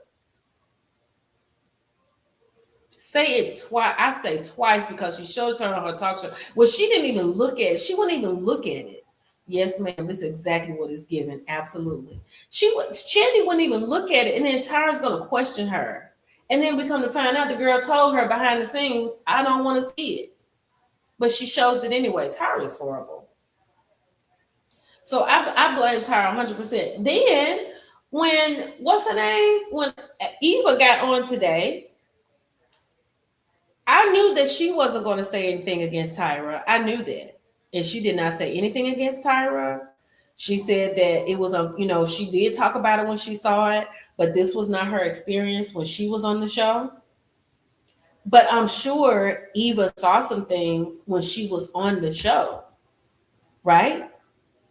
Say it twice. I say twice because she showed it to her on her talk show. Well, she didn't even look at it. She wouldn't even look at it. Yes, ma'am. This is exactly what it's given. Absolutely. Shandy wouldn't even look at it, and then Tyra's gonna question her. And then we come to find out the girl told her behind the scenes, I don't want to see it. But she shows it anyway. Tyra is horrible. So I blame Tyra 100%. Then when, what's her name? When Eva got on today, I knew that she wasn't going to say anything against Tyra. I knew that. And she did not say anything against Tyra. She said that it was, she did talk about it when she saw it, but this was not her experience when she was on the show. But I'm sure Eva saw some things when she was on the show, right?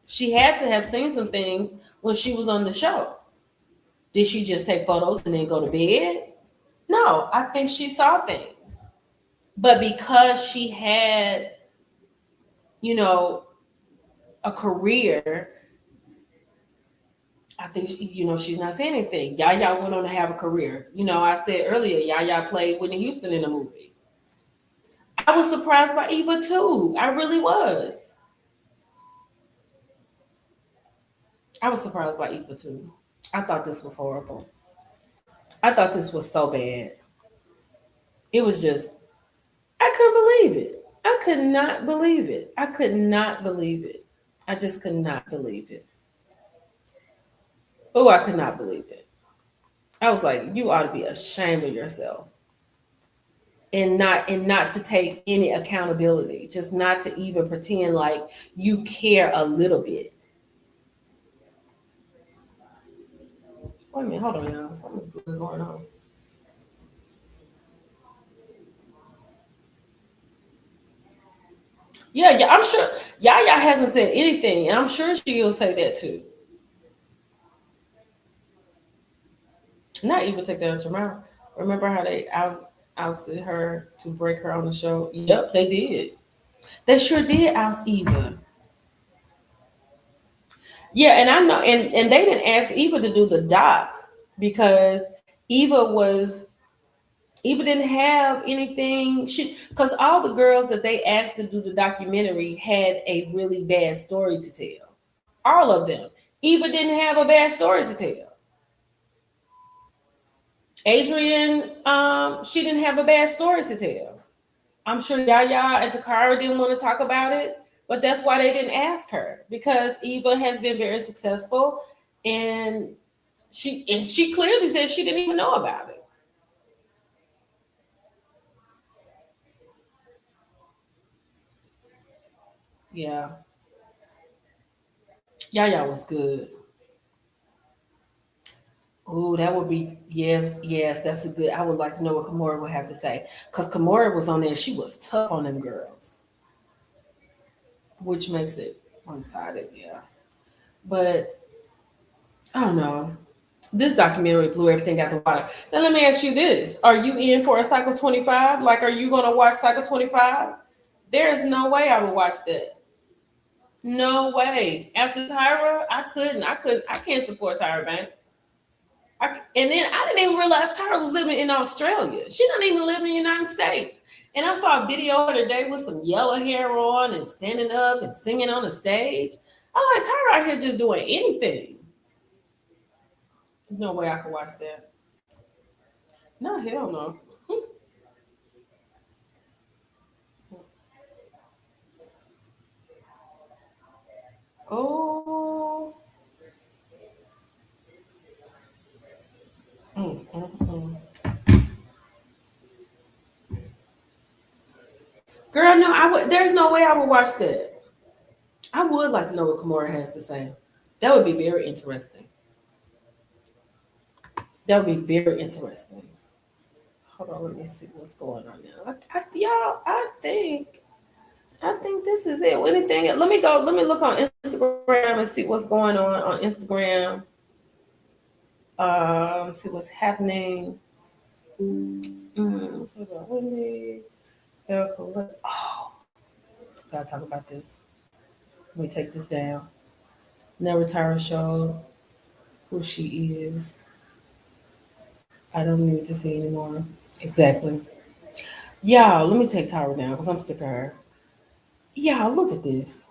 She had to have seen some things when she was on the show. Did she just take photos and then go to bed? No, I think she saw things. But because she had, a career, I think, she's not saying anything. Yaya went on to have a career. I said earlier, Yaya played Whitney Houston in a movie. I was surprised by Eva too. I really was. I was surprised by Eva too. I thought this was horrible. I thought this was so bad. It was just, I couldn't believe it. I could not believe it. I could not believe it. I just could not believe it. Oh, I could not believe it. I was like, you ought to be ashamed of yourself. And not to take any accountability, just not to even pretend like you care a little bit. Wait a minute, hold on, y'all. Something's really going on. Yeah, I'm sure Yaya hasn't said anything, and I'm sure she'll say that too. Not even take that out your mouth. Remember how they ousted her to break her on the show? Yep, they did. They sure did oust Eva. Yeah, and I know, and they didn't ask Eva to do the doc because Eva didn't have anything. Because all the girls that they asked to do the documentary had a really bad story to tell. All of them. Eva didn't have a bad story to tell. Adrian, she didn't have a bad story to tell. I'm sure Yaya and Takara didn't want to talk about it, but that's why they didn't ask her, because Eva has been very successful, and she clearly said she didn't even know about it. Yeah. Yaya was good. Oh, that would be, yes, that's a good. I would like to know what Kimora would have to say. Because Kimora was on there, she was tough on them girls. Which makes it one-sided, yeah. But I don't know. This documentary blew everything out the water. Now let me ask you this. Are you in for a Cycle 25? Like, are you gonna watch Cycle 25? There's no way I would watch that. No way. After Tyra, I can't support Tyra Banks. And then I didn't even realize Tyra was living in Australia. She doesn't even live in the United States. And I saw a video of her today with some yellow hair on and standing up and singing on the stage. I'm like, Tyra out here just doing anything. No way I could watch that. No, hell no. Oh. There's no way I would watch that. I would like to know what Kimora has to say. That would be very interesting. That would be very interesting. Hold on, let me see what's going on now. I think this is it. Anything? Let me go. Let me look on Instagram and see what's going on Instagram. See what's happening. Hold on, let me. Oh, gotta talk about this. Let me take this down. Never Tyra showed who she is. I don't need to see anymore. Exactly. Y'all, let me take Tyra down because I'm sick of her. Y'all, look at this.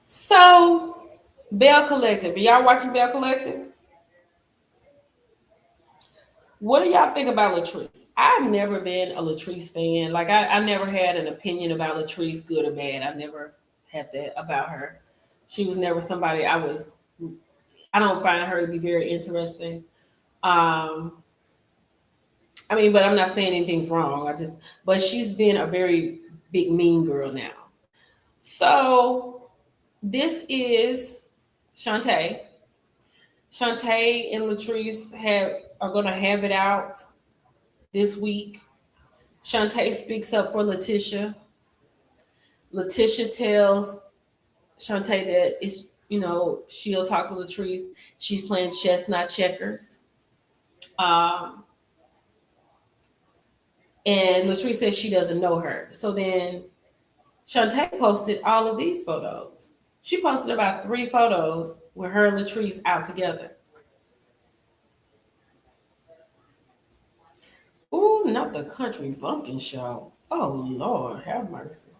So, Belle Collective. Are y'all watching Belle Collective? What do y'all think about Latrice? I've never been a Latrice fan. Like, I never had an opinion about Latrice, good or bad. I never had that about her. She was never somebody I don't find her to be very interesting. I mean, but I'm not saying anything's wrong. But she's been a very big mean girl now. So this is Shantae. Shantae and Latrice are going to have it out this week. Shantae speaks up for Letitia. Letitia tells Shantae that she'll talk to Latrice. She's playing chess, not checkers. And Latrice says she doesn't know her. So then Shantae posted all of these photos. She posted about 3 photos with her and Latrice out together. Ooh, not the country bumpkin show. Oh Lord, have mercy.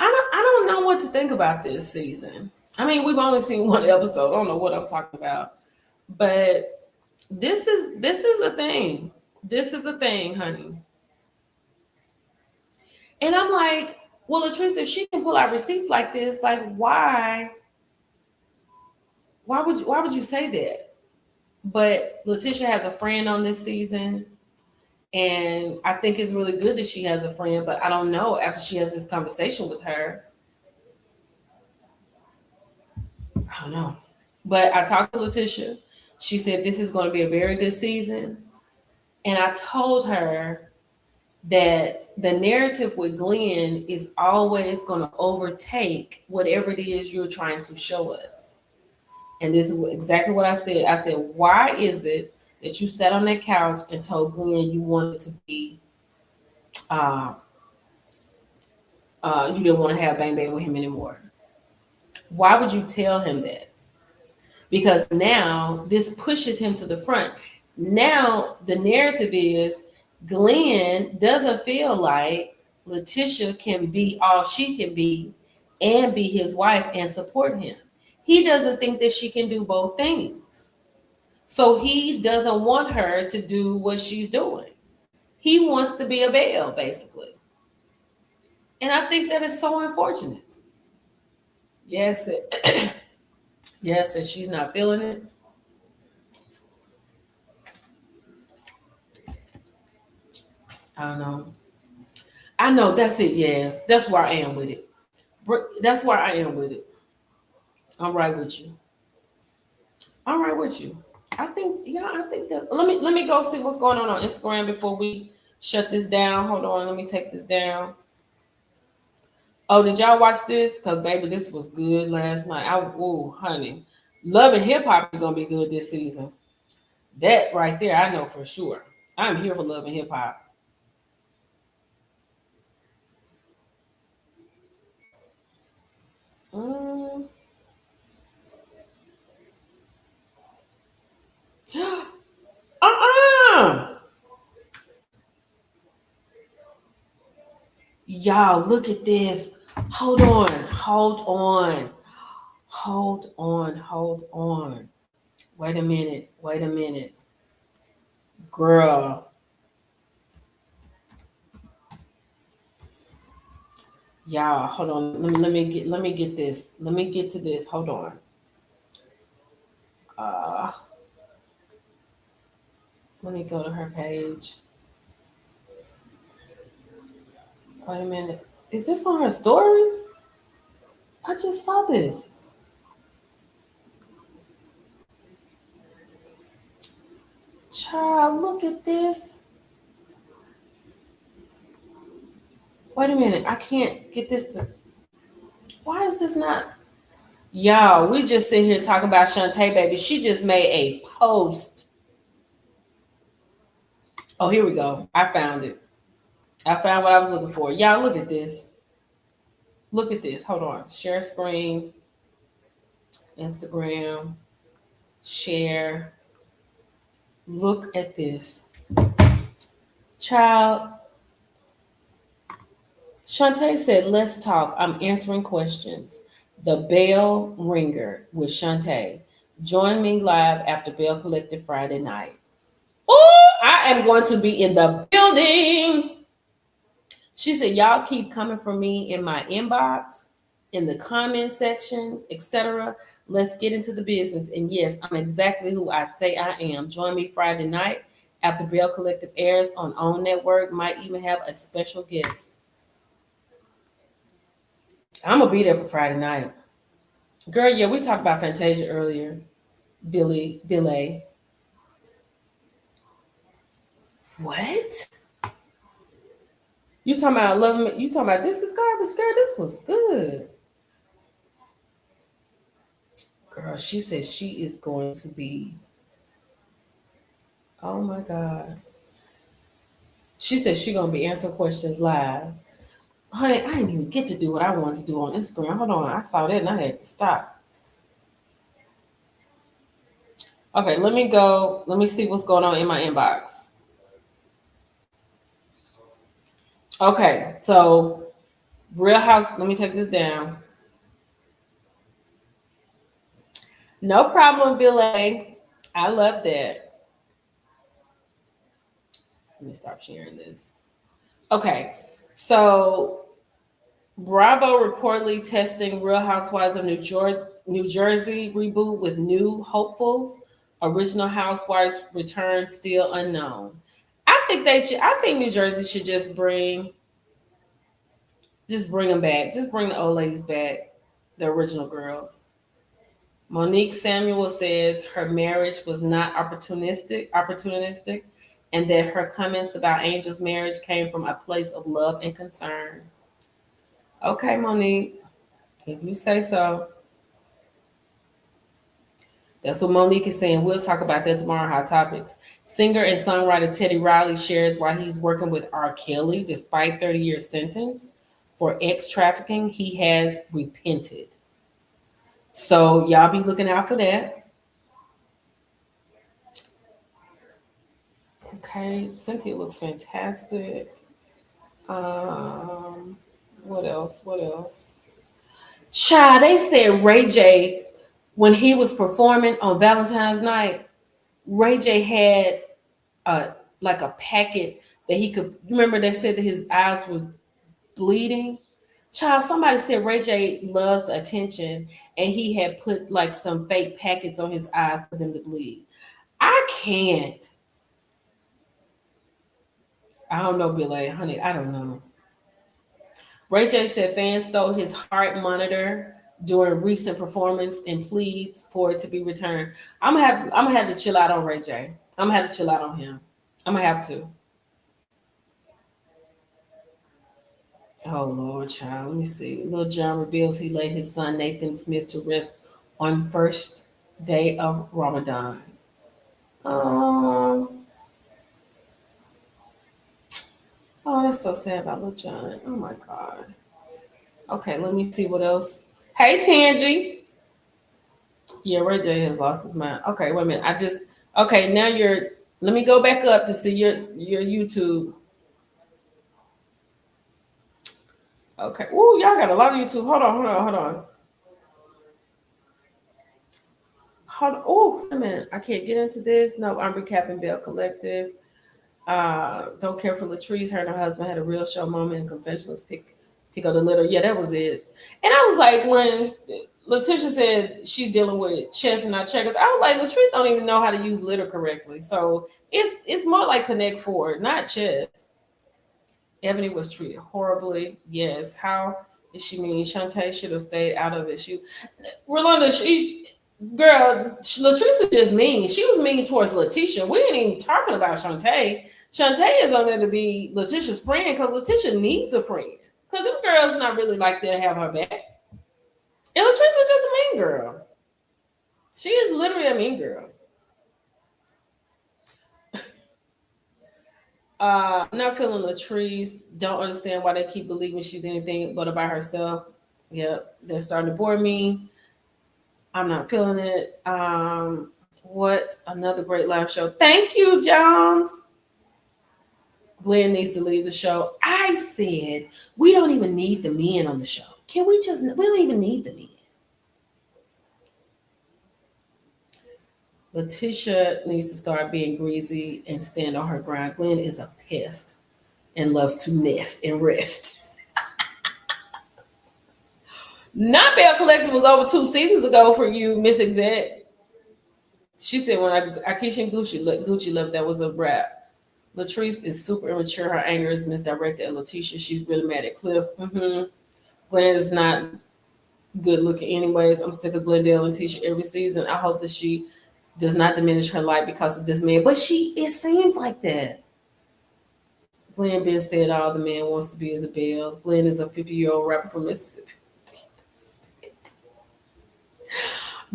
I don't know what to think about this season. I mean, we've only seen 1 episode. I don't know what I'm talking about. But this is a thing. This is a thing, honey. And I'm like, well, Latrice, if she can pull out receipts like this, like why would you say that? But Letitia has a friend on this season, and I think it's really good that she has a friend, but I don't know after she has this conversation with her. I don't know. But I talked to Letitia. She said this is going to be a very good season. And I told her that the narrative with Glenn is always going to overtake whatever it is you're trying to show us. And this is exactly what I said. I said, why is it that you sat on that couch and told Glenn you wanted to be, you didn't want to have bang bang with him anymore? Why would you tell him that? Because now this pushes him to the front. Now the narrative is Glenn doesn't feel like Letitia can be all she can be and be his wife and support him. He doesn't think that she can do both things. So he doesn't want her to do what she's doing. He wants to be a Belle, basically. And I think that is so unfortunate. Yes, yes, if she's not feeling it. I don't know. I know that's it. Yes, that's where I am with it. That's where I am with it. I'm right with you. I'm right with you. I think that. Let me go see what's going on Instagram before we shut this down. Hold on, let me take this down. Oh, did y'all watch this? Because baby, this was good last night. Honey, Love and Hip Hop is gonna be good this season. That right there, I know for sure. I'm here for Love and Hip Hop. Y'all, look at this. Hold on. Wait a minute. Girl. Y'all, hold on. Let me get this. Let me get to this. Hold on. Let me go to her page. Wait a minute. Is this on her stories? I just saw this. Child, look at this. Wait a minute. I can't get this to. Why is this not? Y'all, we just sit here talking about Shantae, baby. She just made a post. Oh, here we go. I found it. I found what I was looking for. Y'all, look at this. Look at this. Hold on. Share screen. Instagram. Share. Look at this. Child. Shantae said, let's talk. I'm answering questions. The Bell Ringer with Shantae. Join me live after Belle Collective Friday night. Oh, I am going to be in the building. She said, y'all keep coming for me in my inbox, in the comment sections, etc. Let's get into the business. And yes, I'm exactly who I say I am. Join me Friday night after Belle Collective airs on OWN Network. Might even have a special guest. I'm going to be there for Friday night. Girl, yeah, we talked about Fantasia earlier. Billy. What? You talking about love me? You talking about this is garbage, girl? This was good. Girl, she said she is going to be. Oh my God. She said she's gonna be answering questions live. Honey, I didn't even get to do what I wanted to do on Instagram. Hold on, I saw that and I had to stop. Okay, let me go. Let me see what's going on in my inbox. Okay, so Real House. Let me take this down. No problem, Billy. I love that. Let me stop sharing this. Okay, so Bravo reportedly testing Real Housewives of New Jersey reboot with new hopefuls. Original Housewives return still unknown. I think they should. I think New Jersey should just bring them back. Just bring the old ladies back, the original girls. Monique Samuel says her marriage was not opportunistic, and that her comments about Angel's marriage came from a place of love and concern. Okay, Monique, if you say so. That's what Monique is saying. We'll talk about that tomorrow, Hot Topics. Singer and songwriter Teddy Riley shares why he's working with R. Kelly despite 30-year sentence for ex-trafficking. He has repented. So y'all be looking out for that. Okay, Cynthia looks fantastic. What else? Child, they said Ray J, when he was performing on Valentine's night, Ray J had like a packet that he could. Remember, they said that his eyes were bleeding. Child, somebody said Ray J loves attention, and he had put like some fake packets on his eyes for them to bleed. I can't. I don't know, Billy, honey. I don't know. Ray J said fans stole his heart monitor during recent performance and pleads for it to be returned. I'm gonna have to chill out on Ray J. I'm gonna have to chill out on him. I'm gonna have to. Oh Lord, child. Let me see. Lil Jon reveals he laid his son Nathan Smith to rest on first day of Ramadan. Oh, that's so sad about Lil Jon. Oh my God. Okay, let me see what else. Hey, Tangy. Yeah, Ray J has lost his mind. Okay, wait a minute. Okay, now let me go back up to see your YouTube. Okay. Ooh, y'all got a lot of YouTube. Hold on. Oh, wait a minute. I can't get into this. No, I'm recapping Belle Collective. Don't care for Latrice. Her and her husband had a real show moment in confessionals. Pick up the litter. Yeah, that was it. And I was like, when Letitia said she's dealing with chess and not checkers, I was like, Latrice don't even know how to use litter correctly. So it's more like Connect Four, not chess. Ebony was treated horribly. Yes. How is she mean? Shantae should have stayed out of it. Rolanda, Latrice was just mean. She was mean towards Letitia. We ain't even talking about Shantae. Shantae is on there to be Letitia's friend because Letitia needs a friend. Because them girls not really like to have her back. And Latrice is just a mean girl. She is literally a mean girl. Not feeling Latrice. Don't understand why they keep believing she's anything but about herself. Yep, they're starting to bore me. I'm not feeling it. What another great live show. Thank you, Jones. Glenn needs to leave the show. I said we don't even need the men on the show. We don't even need the men. Letitia needs to start being greasy and stand on her ground. Glenn is a pest and loves to nest and rest. Not Belle Collective was over 2 seasons ago for you, Miss Exec. She said when Akeisha and Gucci left, that was a wrap. Latrice is super immature. Her anger is misdirected at Letitia. She's really mad at Cliff. Glenn is not good looking anyways. I'm sick of Glendale and Tisha every season. I hope that she does not diminish her light because of this man. But it seems like that. Glenn Ben said all the man wants to be is the Bells. Glenn is a 50-year-old rapper from Mississippi.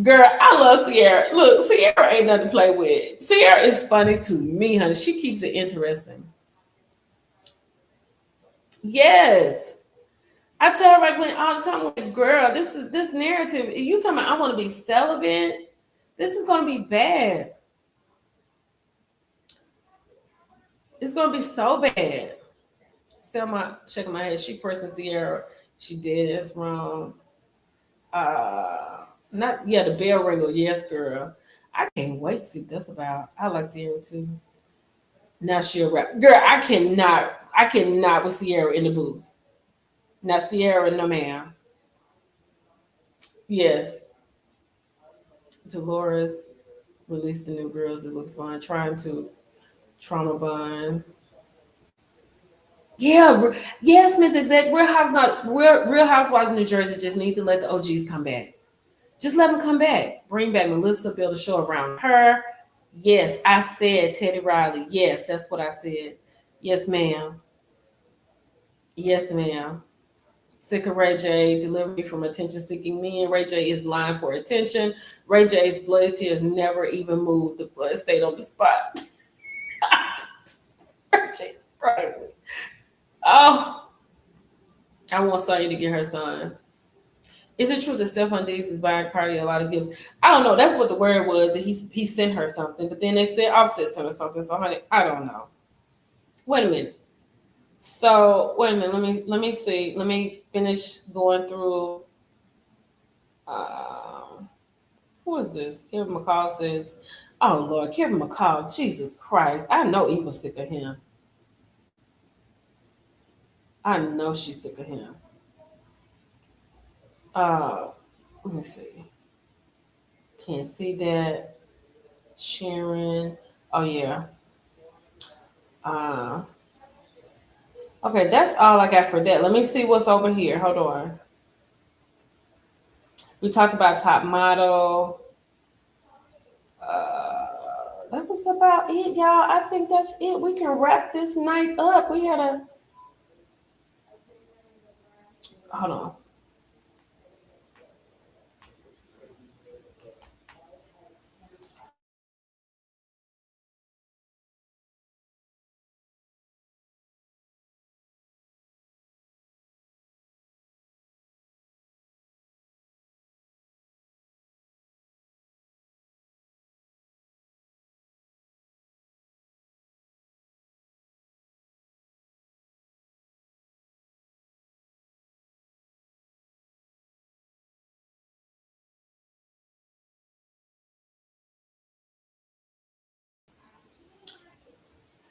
Girl, I love Sierra. Look, Sierra ain't nothing to play with. Sierra is funny to me, honey. She keeps it interesting. Yes. I tell her Glenn all the time, like, girl, this narrative, you talking about I want to be celibate, this is going to be bad. It's going to be so bad. Selma shaking my head. She pressing Sierra. She did. It's wrong. The bell ringer. Yes, girl. I can't wait to see what that's about. I like Sierra too. Now she'll rap. Girl, I cannot with Sierra in the booth. Now Sierra, no ma'am. Yes. Dolores released the new girls. It looks fun. Trying to trauma bond. Yeah, yes, Miss Exec. Real Housewives of New Jersey just need to let the OGs come back. Just let them come back. Bring back Melissa, build a show around her. Yes, I said Teddy Riley. Yes, that's what I said. Yes, ma'am. Yes, ma'am. Sick of Ray J. Delivery from attention-seeking men. Ray J is lying for attention. Ray J's blood tears never even moved. The blood stayed on the spot. Ray J is crazy. Oh, I want Sonya to get her son. Is it true that Stephon Diggs is buying Cardi a lot of gifts? I don't know. That's what the word was, that he sent her something, but then they said Offset sent her something. So honey, I don't know. Wait a minute. So wait a minute. Let me see. Let me finish going through. Who is this? Kevin McCall says, "Oh Lord, Kevin McCall, Jesus Christ! I know Eva's sick of him. I know she's sick of him." Let me see. Can't see that. Sharon. Oh yeah. Okay, that's all I got for that. Let me see what's over here. Hold on. We talked about Top Model. That was about it, y'all. I think that's it. We can wrap this night up. We had a hold on.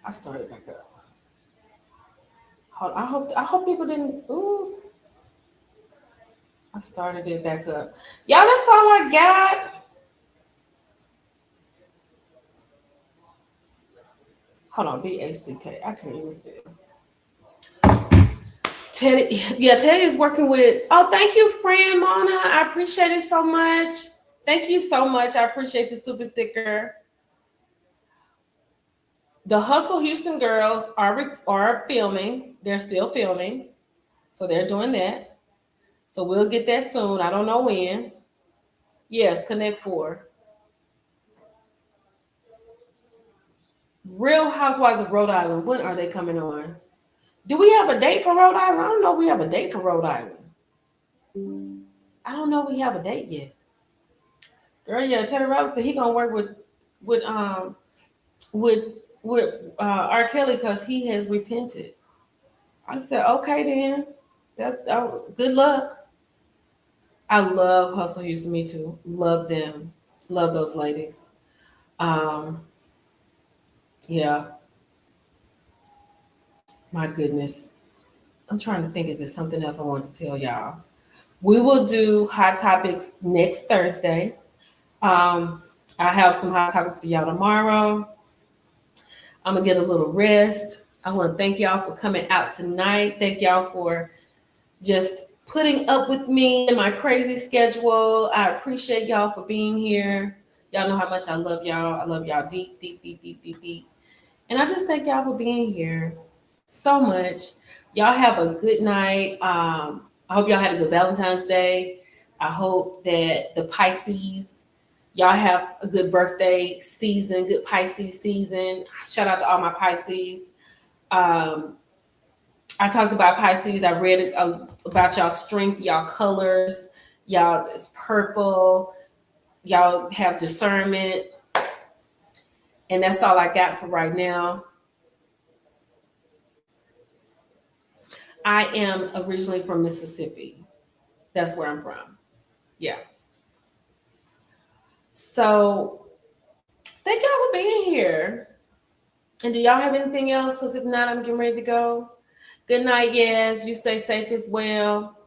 I started back up. Hold on. I hope people didn't. Ooh. I started it back up. Y'all, that's all I got. Hold on, BACK. I can't even spell. Teddy, yeah, Teddy is working with. Oh, thank you for praying, Mona. I appreciate it so much. Thank you so much. I appreciate the super sticker. The Hustle Houston girls are filming. They're still filming, so they're doing that. So we'll get that soon. I don't know when. Yes, Connect 4. Real Housewives of Rhode Island. When are they coming on? Do we have a date for Rhode Island? I don't know if we have a date for Rhode Island. I don't know if we have a date yet. Girl, yeah, Teddy Robinson, he gonna work with R. Kelly because he has repented. I said, okay then. That's good luck. I love Hustle Houston, me too. Love them. Love those ladies. Yeah. My goodness. I'm trying to think, is there something else I want to tell y'all? We will do hot topics next Thursday. I have some hot topics for y'all tomorrow. I'm gonna get a little rest. I want to thank y'all for coming out tonight. Thank y'all for just putting up with me and my crazy schedule. I appreciate y'all for being here. Y'all know how much I love y'all. I love y'all deep, deep, deep, deep, deep, deep. And I just thank y'all for being here so much. Y'all have a good night. I hope y'all had a good Valentine's Day. I hope that the Pisces, y'all have a good birthday season, good Pisces season. Shout out to all my Pisces. I talked about Pisces. I read about y'all strength, y'all colors. Y'all, it's purple. Y'all have discernment. And that's all I got for right now. I am originally from Mississippi. That's where I'm from. Yeah. So thank y'all for being here. And do y'all have anything else? Because if not, I'm getting ready to go. Good night, yes. You stay safe as well.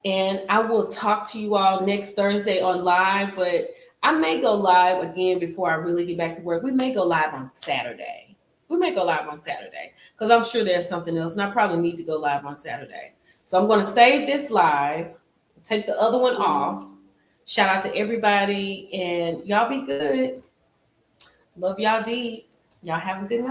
And I will talk to you all next Thursday on live, but I may go live again before I really get back to work. We may go live on Saturday. Because I'm sure there's something else, and I probably need to go live on Saturday. So I'm going to save this live, take the other one off. Shout out to everybody, and y'all be good. Love y'all deep. Y'all have a good night.